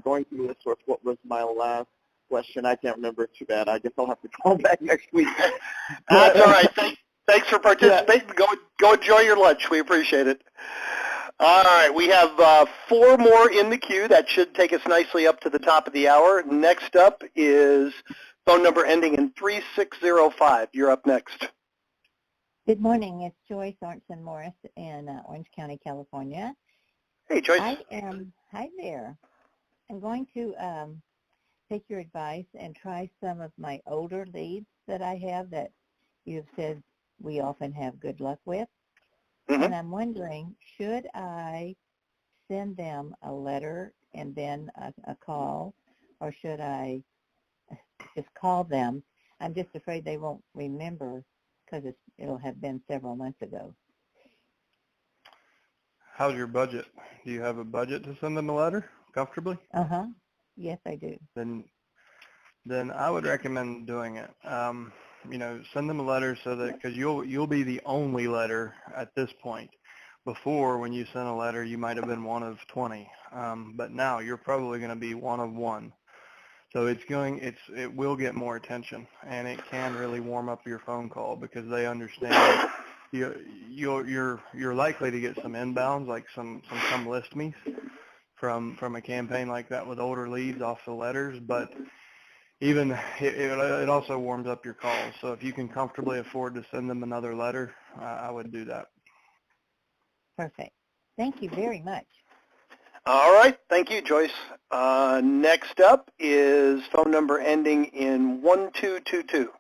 going through this source. What was my last question? I can't remember. Too bad. I guess I'll have to call back next week. That's all right. Thanks for participating. Yeah. Go enjoy your lunch. We appreciate it. All right. We have 4 more in the queue. That should take us nicely up to the top of the hour. Next up is phone number ending in 3605. You're up next. Good morning. It's Joyce Arnson Morris in Orange County, California. Hey, Joyce. Hi there. I'm going to take your advice and try some of my older leads that I have that you've said we often have good luck with. Mm-hmm. And I'm wondering, should I send them a letter and then a call, or should I just call them? I'm just afraid they won't remember because it'll have been several months ago. How's your budget? Do you have a budget to send them a letter comfortably? Uh-huh. Yes, I do. Then I would recommend doing it. Send them a letter so that, because you'll be the only letter at this point. Before, when you sent a letter, you might have been one of 20, but now you're probably going to be one of 1. So it will get more attention, and it can really warm up your phone call because they understand you're likely to get some inbounds, like some list me's from a campaign like that with older leads off the letters, but even it also warms up your calls. So if you can comfortably afford to send them another letter, I would do that. Perfect. Thank you very much. All right. Thank you, Joyce. Next up is phone number ending in 1222.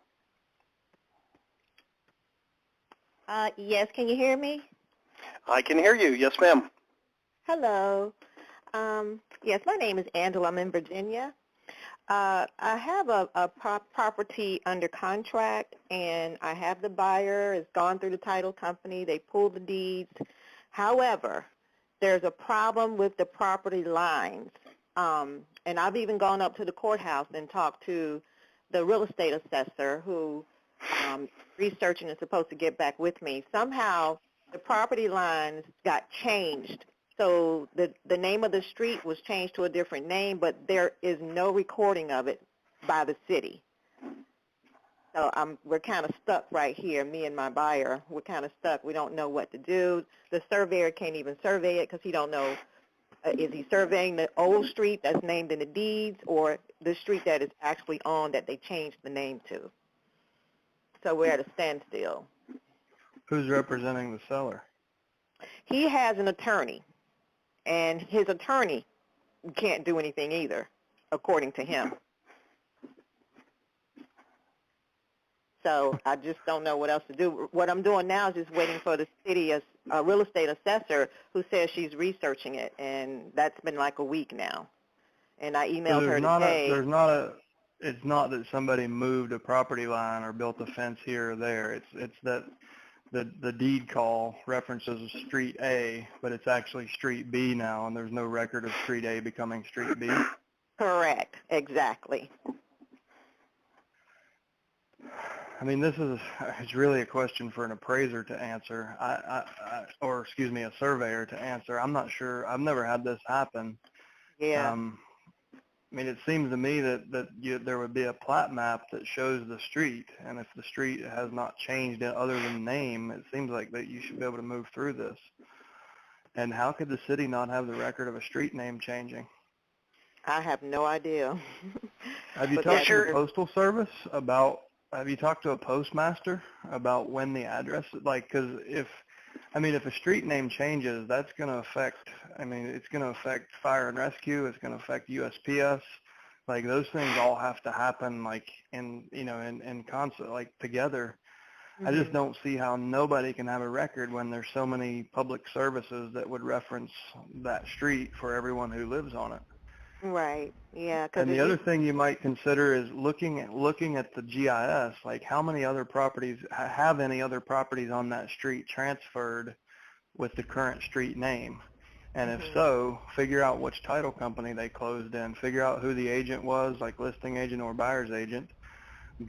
Yes, can you hear me? I can hear you. Yes, ma'am. Hello. Yes, my name is Angela. I'm in Virginia. I have a property under contract, and I have the buyer. It's gone through the title company. They pulled the deeds. However, there's a problem with the property lines, and I've even gone up to the courthouse and talked to the real estate assessor who researching is supposed to get back with me. Somehow the property lines got changed. So the name of the street was changed to a different name, but there is no recording of it by the city. So we're kind of stuck right here, me and my buyer. We're kind of stuck. We don't know what to do. The surveyor can't even survey it because he don't know, is he surveying the old street that's named in the deeds or the street that is actually on that they changed the name to. So we're at a standstill. Who's representing the seller? He has an attorney, and his attorney can't do anything either, according to him. So I just don't know what else to do. What I'm doing now is just waiting for the city real estate assessor who says she's researching it, and that's been like a week now. And I emailed her today. It's not that somebody moved a property line or built a fence here or there. It's that the deed call references Street A, but it's actually Street B now, and there's no record of Street A becoming Street B. Correct. Exactly. I mean, it's really a question for an appraiser to answer, or excuse me, a surveyor to answer. I'm not sure. I've never had this happen. Yeah. I mean, it seems to me that there would be a plat map that shows the street, and if the street has not changed other than name, it seems like that you should be able to move through this. And how could the city not have the record of a street name changing? I have no idea. Have you But talked to yeah, the Postal Service about, have you talked to a postmaster about when the address, like, because if a street name changes, that's going to affect, it's going to affect fire and rescue, it's going to affect USPS. Like, those things all have to happen, like, in concert, like, together. Mm-hmm. I just don't see how nobody can have a record when there's so many public services that would reference that street for everyone who lives on it. Right. Yeah. And the other thing you might consider is looking at the GIS, like how many other properties, have any other properties on that street transferred with the current street name? And if so, figure out which title company they closed in, figure out who the agent was, like listing agent or buyer's agent,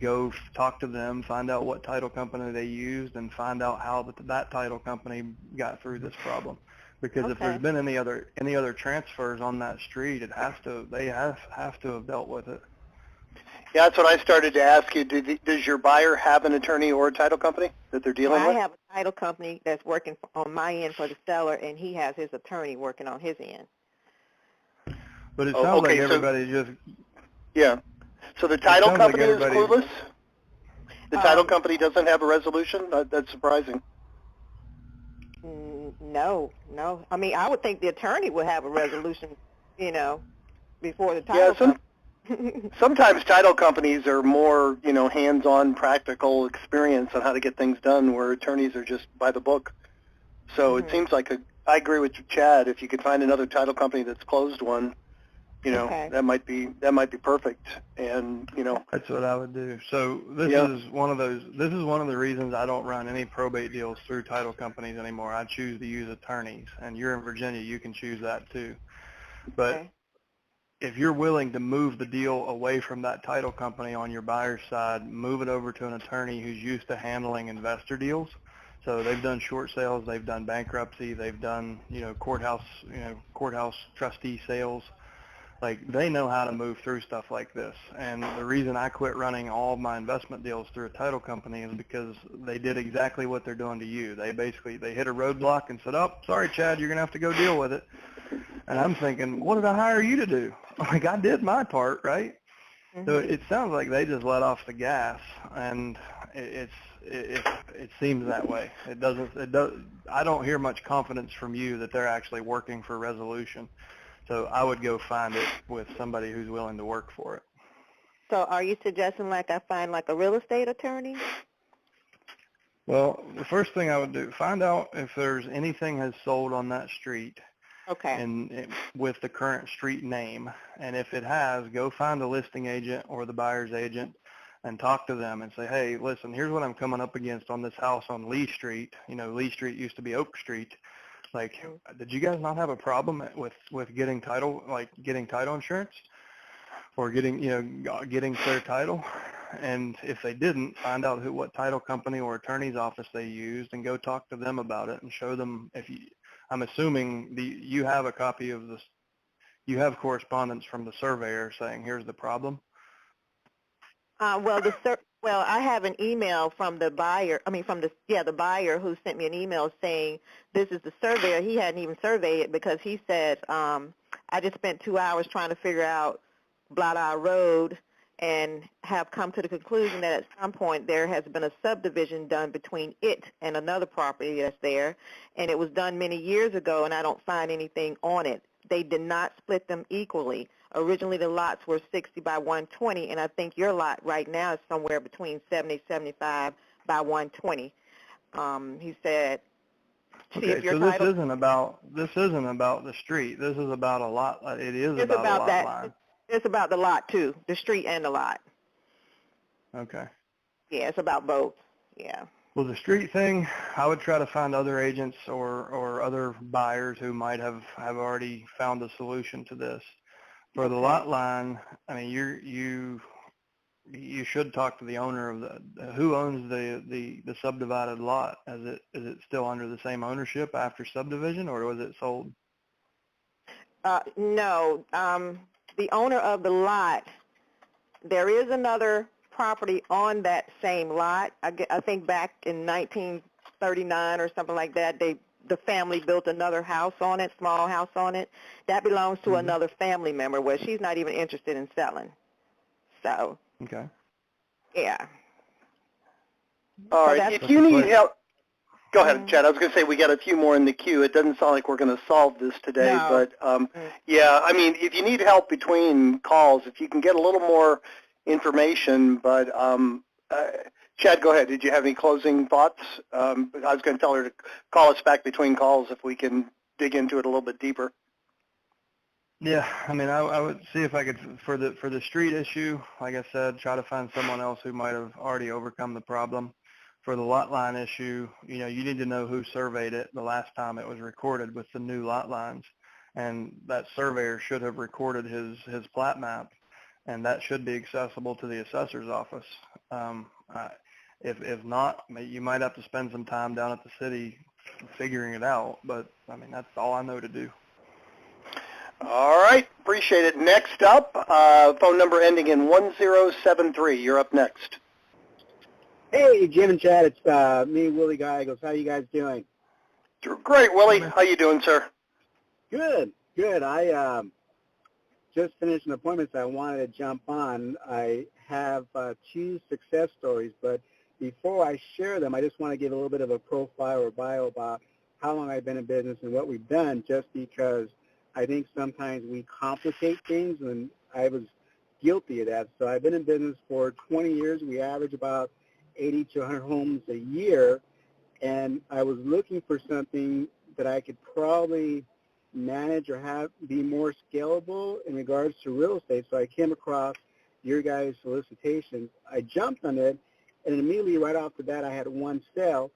go talk to them, find out what title company they used, and find out how that title company got through this problem. Because if there's been any other transfers on that street, they have to have dealt with it. Yeah, that's what I started to ask you. Does your buyer have an attorney or a title company that they're dealing with? I have a title company that's working on my end for the seller, and he has his attorney working on his end. But it sounds like everybody Yeah. So the title company is clueless? The title company doesn't have a resolution? That's surprising. No. I mean, I would think the attorney would have a resolution, before the title company. Sometimes title companies are more, hands-on, practical experience on how to get things done, where attorneys are just by the book. So it seems like I agree with Chad. If you could find another title company that's closed one, that might be perfect. And that's what I would do. So this is one of the reasons I don't run any probate deals through title companies anymore. I choose to use attorneys, and you're in Virginia, you can choose that too. But if you're willing to move the deal away from that title company on your buyer's side, move it over to an attorney who's used to handling investor deals. So they've done short sales, they've done bankruptcy, they've done courthouse trustee sales. Like, they know how to move through stuff like this. And the reason I quit running all of my investment deals through a title company is because they did exactly what they're doing to you. They hit a roadblock and said, "Oh, sorry, Chad, you're going to have to go deal with it." And I'm thinking, what did I hire you to do? Like, I did my part, right? So it sounds like they just let off the gas, and it seems that way. I don't hear much confidence from you that they're actually working for resolution. So I would go find it with somebody who's willing to work for it. So are you suggesting I find a real estate attorney? Well, the first thing I would do, find out if there's anything has sold on that street. Okay. And with the current street name. And if it has, go find a listing agent or the buyer's agent and talk to them and say, "Hey, listen, here's what I'm coming up against on this house on Lee Street. Lee Street used to be Oak Street. Like, did you guys not have a problem with getting title insurance or getting clear title?" And if they didn't, find out what title company or attorney's office they used and go talk to them about it and show them. I'm assuming you have a copy of this. You have correspondence from the surveyor saying, "Here's the problem." Well, I have an email from the buyer. The buyer who sent me an email saying this is the surveyor. He hadn't even surveyed it because he said, "I just spent 2 hours trying to figure out Blot Eye Road and have come to the conclusion that at some point there has been a subdivision done between it and another property that's there, and it was done many years ago, and I don't find anything on it. They did not split them equally. Originally the lots were 60 by 120, and I think your lot right now is somewhere between 70, 75 by 120. He said, okay, so this isn't about the street. This is about a lot. It is about a lot line. It's about the lot too, the street and the lot. Okay. Yeah, it's about both. Yeah. Well, the street thing, I would try to find other agents or other buyers who might have already found a solution to this. For the lot line, I mean, you should talk to the owner of who owns the subdivided lot. Is it still under the same ownership after subdivision, or was it sold? No, the owner of the lot, there is another property on that same lot. I think back in 1939 or something like that, the family built another house on it, small house on it. That belongs to another family member where she's not even interested in selling. So, okay. Yeah. All right. If you need help, go ahead, Chad. I was going to say we got a few more in the queue. It doesn't sound like we're going to solve this today, but yeah, I mean, if you need help between calls, if you can get a little more information, but Chad, go ahead. Did you have any closing thoughts? I was going to tell her to call us back between calls if we can dig into it a little bit deeper. Yeah, I mean, I would see if I could, for the street issue, like I said, try to find someone else who might have already overcome the problem. For the lot line issue, you need to know who surveyed it the last time it was recorded with the new lot lines, and that surveyor should have recorded his plat map, and that should be accessible to the assessor's office. If not, you might have to spend some time down at the city figuring it out, but I mean, that's all I know to do. All right, appreciate it. Next up, phone number ending in 1073. You're up next. Hey, Jim and Chad, it's me, Willie Gallegos. How you guys doing? Great, Willie. How you doing, sir? Good, good. I just finished an appointment, so I wanted to jump on. I have 2 success stories, but before I share them, I just want to give a little bit of a profile or bio about how long I've been in business and what we've done, just because I think sometimes we complicate things, and I was guilty of that. So I've been in business for 20 years. We average about 80 to 100 homes a year, and I was looking for something that I could probably manage or be more scalable in regards to real estate. So I came across your guys' solicitations. I jumped on it, and immediately right off the bat I had 1 sale,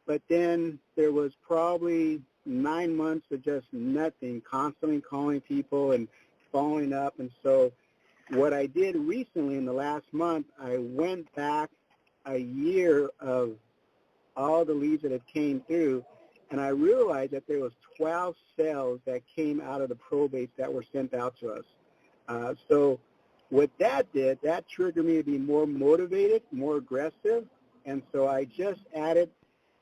but then there was probably 9 months of just nothing, constantly calling people and following up. And so what I did recently in the last month, I went back a year of all the leads that had came through, and I realized that there was 12 sales that came out of the probates that were sent out to us. So what that did, that triggered me to be more motivated, more aggressive, and so I just added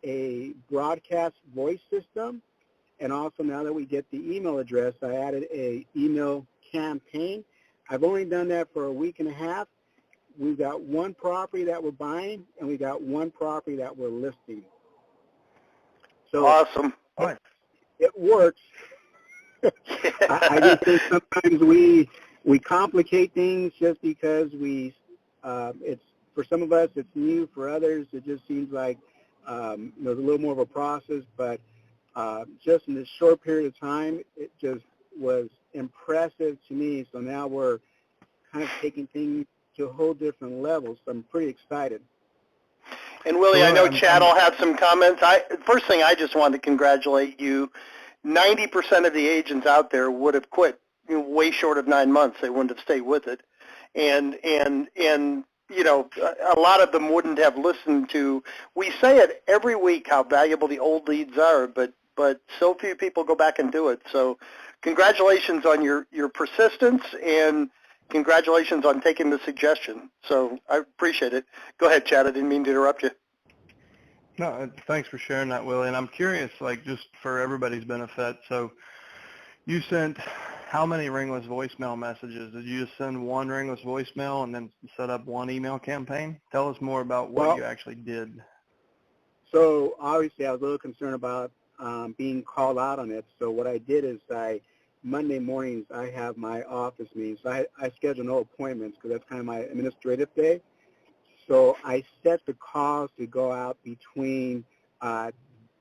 a broadcast voice system. And also, now that we get the email address, I added a email campaign. I've only done that for a week and a half. We've got 1 property that we're buying, and we got 1 property that we're listing. So awesome. It works. I just think sometimes we complicate things just because it's, for some of us it's new. For others it just seems like there's a little more of a process, but just in this short period of time, it just was impressive to me. So now we're kind of taking things to a whole different level. So I'm pretty excited. And Willie, I know Chad will have some comments. First thing, I just wanted to congratulate you. 90% of the agents out there would have quit way short of 9 months. They wouldn't have stayed with it. And a lot of them wouldn't have listened to. We say it every week how valuable the old leads are, but so few people go back and do it. So congratulations on your persistence, and congratulations on taking the suggestion. So I appreciate it. Go ahead, Chad. I didn't mean to interrupt you. No, thanks for sharing that, Willie. And I'm curious, like, just for everybody's benefit, so you sent how many ringless voicemail messages? Did you just send 1 ringless voicemail and then set up 1 email campaign? Tell us more about what you actually did. So obviously I was a little concerned about being called out on it. So what I did is Monday mornings I have my office meetings. So I schedule no appointments because that's kind of my administrative day. So I set the calls to go out between 9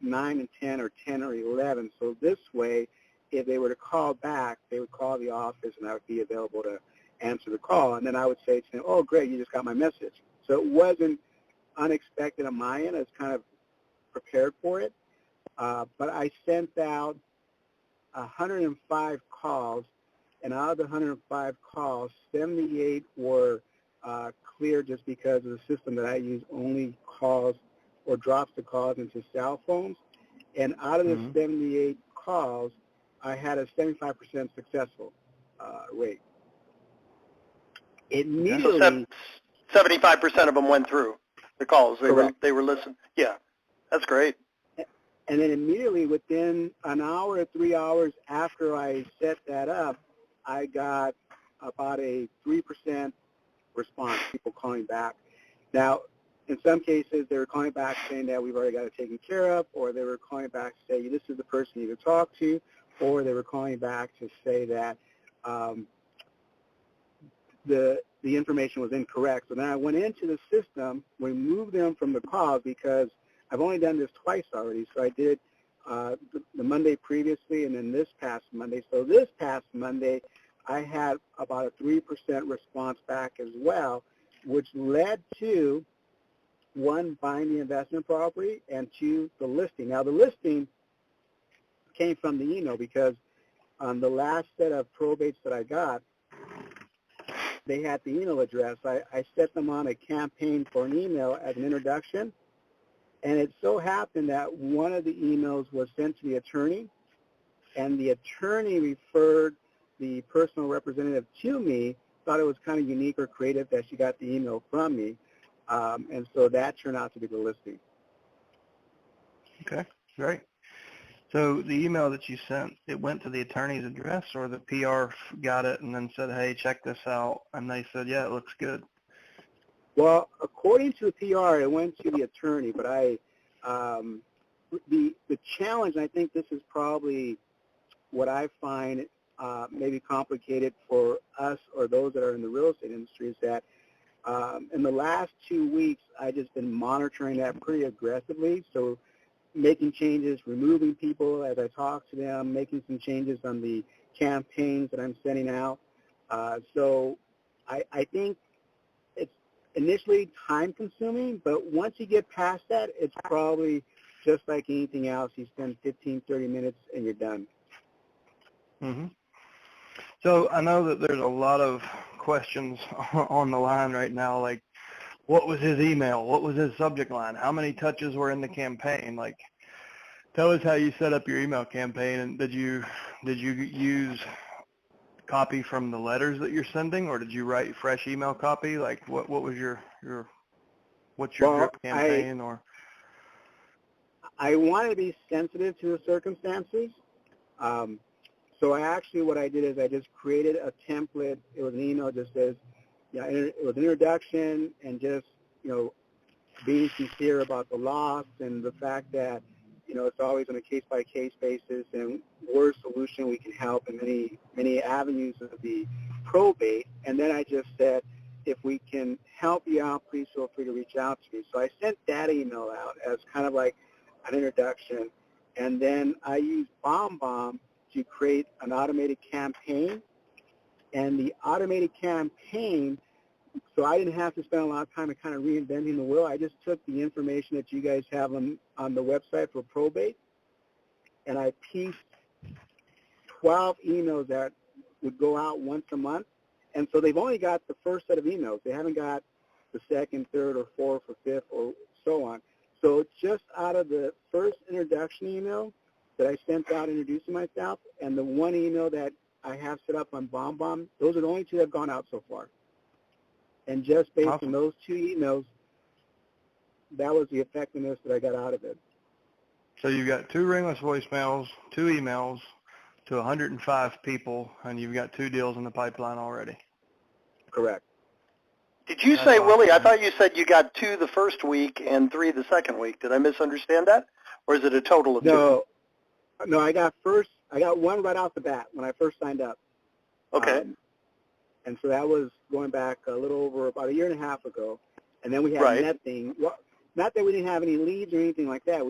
and 10 or 10 or 11. So this way, if they were to call back, they would call the office and I would be available to answer the call. And then I would say to them, oh, great, you just got my message. So it wasn't unexpected on my end. I was kind of prepared for it. But I sent out 105 calls, and out of the 105 calls, 78 were clear just because of the system that I use only calls or drops the calls into cell phones. And out of the 78 calls, I had a 75% successful rate. Immediately, so 75% of them went through the calls. They were listened. Yeah, that's great. And then immediately within an hour or 3 hours after I set that up, I got about a 3% response, people calling back. Now, in some cases, they were calling back saying that we've already got it taken care of, or they were calling back to say this is the person you to talk to, or they were calling back to say that the information was incorrect. So then I went into the system, removed them from the calls because I've only done this twice already. So I did the Monday previously and then this past Monday. So this past Monday, I had about a 3% response back as well, which led to, 1, buying the investment property, and 2, the listing. Now, the listing came from the email because on the last set of probates that I got, they had the email address. I set them on a campaign for an email as an introduction, and it so happened that one of the emails was sent to the attorney, and the attorney referred the personal representative to me, thought it was kind of unique or creative that she got the email from me, and so that turned out to be the listing. Okay, great. So the email that you sent, it went to the attorney's address, or the PR got it and then said, hey, check this out, and they said, yeah, it looks good? Well, according to the PR, it went to the attorney, but the challenge, and I think this is probably what I find maybe complicated for us or those that are in the real estate industry, is that in the last 2 weeks, I've just been monitoring that pretty aggressively. So making changes, removing people as I talk to them, making some changes on the campaigns that I'm sending out. So I think it's initially time-consuming, but once you get past that, it's probably just like anything else. You spend 15, 30 minutes, and you're done. Mm-hmm. So I know that there's a lot of questions on the line right now, like, what was his email? What was his subject line? How many touches were in the campaign? Like, tell us how you set up your email campaign, and did you use copy from the letters that you're sending, or did you write fresh email copy? Like, what was your what's your drip campaign? I want to be sensitive to the circumstances. So what I did is I just created a template. It was an email that just says, it was an introduction and just, being sincere about the loss and the fact that, it's always on a case-by-case basis, and we're a solution. We can help in many, many avenues of the probate. And then I just said, if we can help you out, please feel free to reach out to me. So I sent that email out as kind of like an introduction. And then I used BombBomb to create an automated campaign. And the automated campaign, so I didn't have to spend a lot of time kind of reinventing the wheel. I just took the information that you guys have on the website for probate, and I pieced 12 emails that would go out once a month. And so they've only got the first set of emails. They haven't got the second, third, or fourth, or fifth, or so on. So just out of the first introduction email that I sent out introducing myself, and the one email that I have set up on BombBomb, those are the only 2 that have gone out so far. And just based on those 2 emails, that was the effectiveness that I got out of it. So you've got 2 ringless voicemails, 2 emails to 105 people, and you've got 2 deals in the pipeline already. Correct. Did you say, Willie, I thought you said you got 2 the first week and 3 the second week. Did I misunderstand that? Or is it a total of 2? No, I got 1 right off the bat when I first signed up. Okay. And so that was going back a little over about a year and a half ago. And then we had nothing. Well, not that we didn't have any leads or anything like that.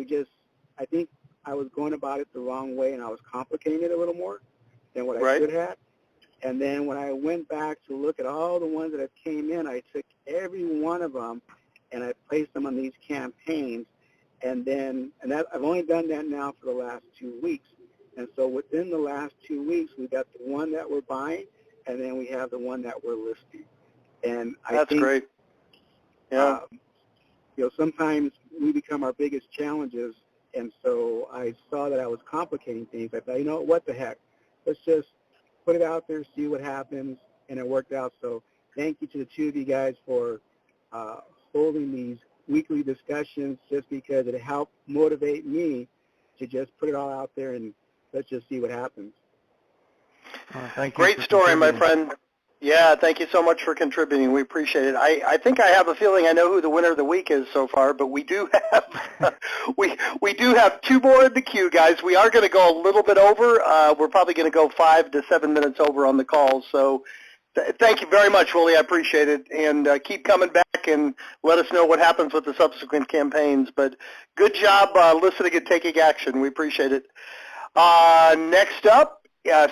I think I was going about it the wrong way, and I was complicating it a little more than what I should have. And then when I went back to look at all the ones that came in, I took every one of them and I placed them on these campaigns. And that I've only done that now for the last 2 weeks. And so within the last 2 weeks, we got the one that we're buying, and then we have the one that we're listing. And I That's think, great. Yeah. Sometimes we become our biggest challenges, and so I saw that I was complicating things. I thought, what the heck? Let's just put it out there, see what happens, and it worked out. So thank you to the two of you guys for holding these weekly discussions, just because it helped motivate me to just put it all out there and let's just see what happens. Thank you. Great story, my friend. Yeah, thank you so much for contributing. We appreciate it. I think I have a feeling I know who the winner of the week is so far, but we do have we do have two more in the queue, guys. We are going to go a little bit over. We're probably going to go 5 to 7 minutes over on the call. So thank you very much, Willie. I appreciate it, and keep coming back and let us know what happens with the subsequent campaigns. But good job listening and taking action. We appreciate it. Next up.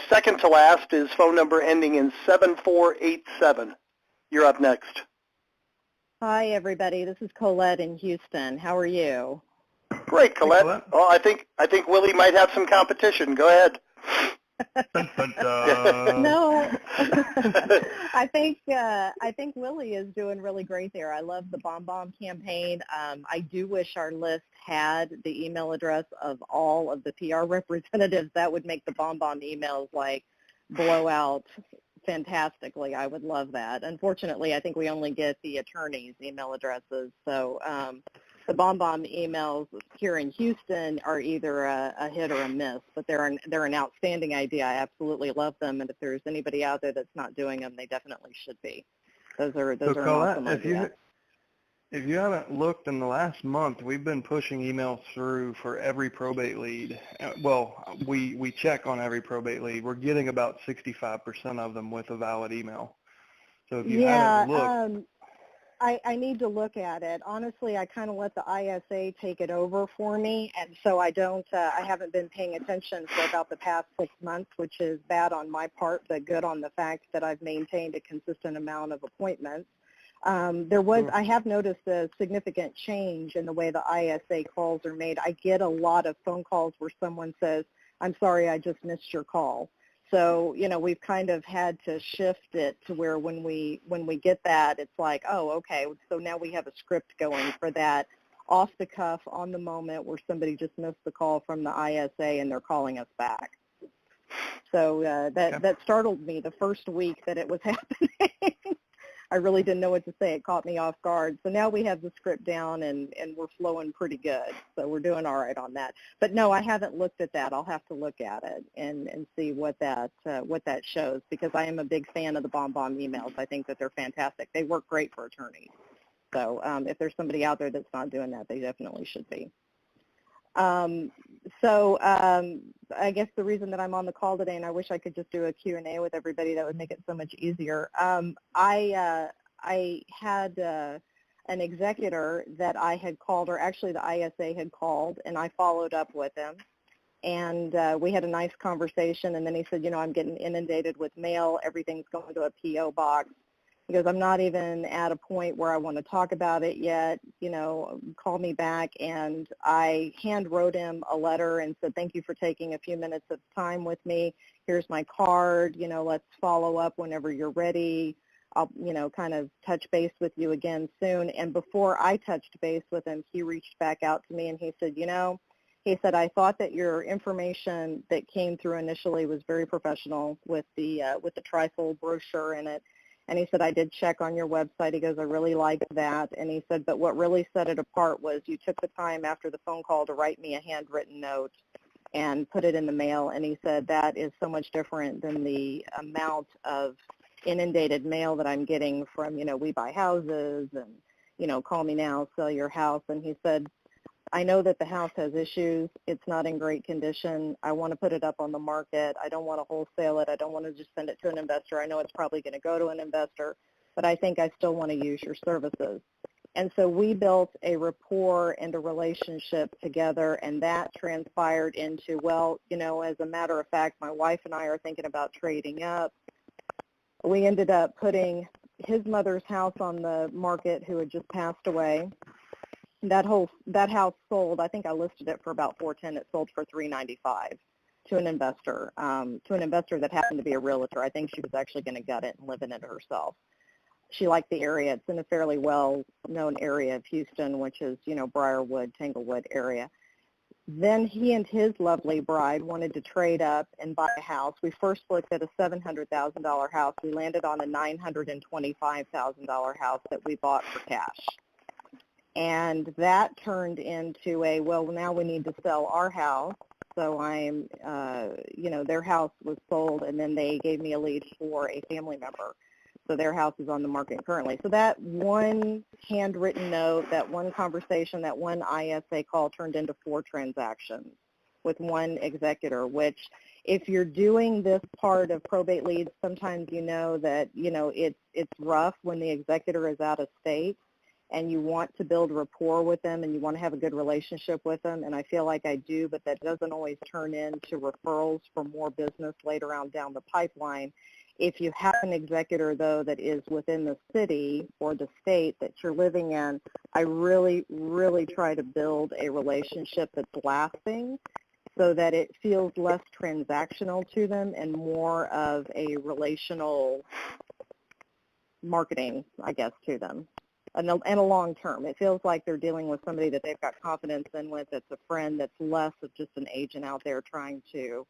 Second to last is phone number ending in 7487. You're up next. Hi, everybody. This is Colette in Houston. How are you? Great, Colette. Hey, Colette. Oh, I think Willie might have some competition. Go ahead. No, I think Willie is doing really great there. I love the BombBomb campaign. I do wish our list had the email address of all of the PR representatives. That would make the BombBomb emails blow out fantastically. I would love that. Unfortunately, I think we only get the attorneys' email addresses. So the BombBomb emails here in Houston are either a hit or a miss, but they're an outstanding idea. I absolutely love them, and if there's anybody out there that's not doing them, they definitely should be. Those are an awesome idea. If you haven't looked in the last month, we've been pushing emails through for every probate lead. Well, we check on every probate lead. We're getting about 65% of them with a valid email. So if you haven't looked, I need to look at it. Honestly, I kind of let the ISA take it over for me, and so I haven't been paying attention for about the past 6 months, which is bad on my part, but good on the fact that I've maintained a consistent amount of appointments. I have noticed a significant change in the way the ISA calls are made. I get a lot of phone calls where someone says, "I'm sorry, I just missed your call." So, we've kind of had to shift it to where when we get that, it's like, oh, okay, so now we have a script going for that off the cuff, on the moment, where somebody just missed the call from the ISA and they're calling us back. So that startled me the first week that it was happening. I really didn't know what to say. It caught me off guard. So now we have the script down, and we're flowing pretty good. So we're doing all right on that. But no, I haven't looked at that. I'll have to look at it and see what that shows, because I am a big fan of the BombBomb emails. I think that they're fantastic. They work great for attorneys. So if there's somebody out there that's not doing that, they definitely should be. I guess the reason that I'm on the call today, and I wish I could just do a Q&A with everybody, that would make it so much easier. I had an executor that I had called, or actually the ISA had called, and I followed up with him. And we had a nice conversation, and then he said, I'm getting inundated with mail. Everything's going to a P.O. box. He goes, I'm not even at a point where I want to talk about it yet, call me back. And I hand wrote him a letter and said, thank you for taking a few minutes of time with me. Here's my card, let's follow up whenever you're ready. I'll, kind of touch base with you again soon. And before I touched base with him, he reached back out to me and he said, he said, I thought that your information that came through initially was very professional with the trifold brochure in it. And he said, I did check on your website. He goes, I really like that. And he said, but what really set it apart was you took the time after the phone call to write me a handwritten note and put it in the mail. And he said, that is so much different than the amount of inundated mail that I'm getting from, We Buy Houses and, call me now, sell your house. And he said, I know that the house has issues. It's not in great condition. I want to put it up on the market. I don't want to wholesale it. I don't want to just send it to an investor. I know it's probably going to go to an investor, but I think I still want to use your services. And so we built a rapport and a relationship together, and that transpired into, as a matter of fact, my wife and I are thinking about trading up. We ended up putting his mother's house on the market, who had just passed away. That house sold. I think I listed it for about $410. It sold for $395 to an investor that happened to be a realtor. I think she was actually going to gut it and live in it herself. she liked the area. It's in a fairly well-known area of Houston, which is, Briarwood, Tanglewood area. Then he and his lovely bride wanted to trade up and buy a house. We first looked at a $700,000 house. We landed on a $925,000 house that we bought for cash. And that turned into now we need to sell our house. So their house was sold, and then they gave me a lead for a family member. So their house is on the market currently. So that one handwritten note, that one conversation, that one ISA call turned into 4 transactions with one executor, which if you're doing this part of probate leads, sometimes that, it's rough when the executor is out of state and you want to build rapport with them and you want to have a good relationship with them. And I feel like I do, but that doesn't always turn into referrals for more business later on down the pipeline. If you have an executor, though, that is within the city or the state that you're living in, I really, really try to build a relationship that's lasting so that it feels less transactional to them and more of a relational marketing, I guess, to them. And a long term. It feels like they're dealing with somebody that they've got confidence in with, that's a friend, that's less of just an agent out there trying to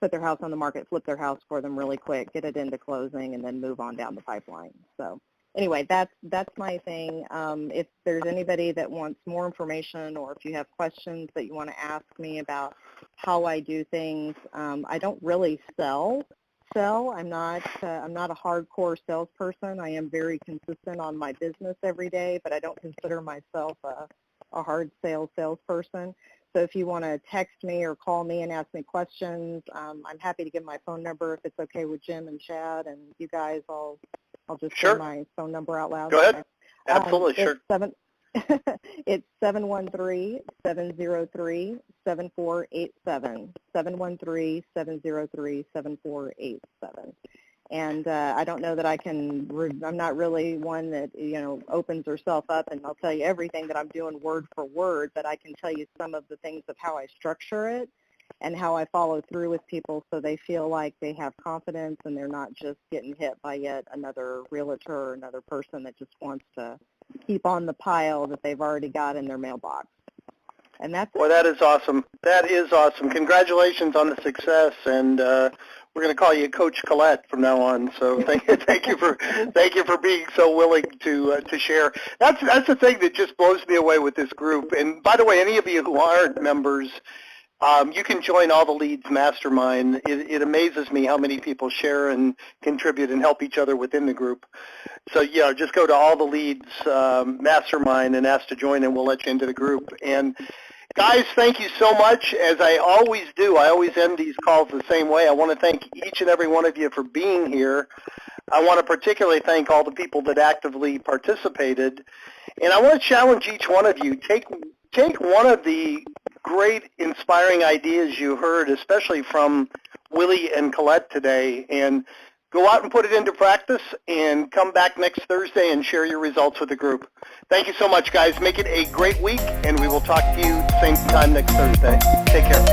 put their house on the market, flip their house for them really quick, get it into closing, and then move on down the pipeline. So anyway, that's my thing. If there's anybody that wants more information, or if you have questions that you want to ask me about how I do things, I don't really sell. I'm not a hardcore salesperson. I am very consistent on my business every day, but I don't consider myself a hard salesperson. So if you want to text me or call me and ask me questions, I'm happy to give my phone number if it's okay with Jim and Chad and you guys. I'll just say my phone number out loud. Go ahead. Absolutely, sure. It's 713-703-7487. 713-703-7487. And I don't know that I'm not really one that, opens herself up and I'll tell you everything that I'm doing word for word, but I can tell you some of the things of how I structure it and how I follow through with people so they feel like they have confidence and they're not just getting hit by yet another realtor or another person that just wants to keep on the pile that they've already got in their mailbox. And that's it. Well, that is awesome. That is awesome. Congratulations on the success, and we're going to call you Coach Colette from now on. So thank you for being so willing to share. That's the thing that just blows me away with this group. And by the way, any of you who aren't members, you can join All the Leads Mastermind. It amazes me how many people share and contribute and help each other within the group. So yeah, just go to All the Leads Mastermind and ask to join, and we'll let you into the group. And guys, thank you so much. As I always do, I always end these calls the same way. I want to thank each and every one of you for being here. I want to particularly thank all the people that actively participated. And I want to challenge each one of you. Take one of the great inspiring ideas you heard, especially from Willie and Colette today, and go out and put it into practice and come back next Thursday and share your results with the group. Thank you so much, guys. Make it a great week, and we will talk to you same time next Thursday. Take care.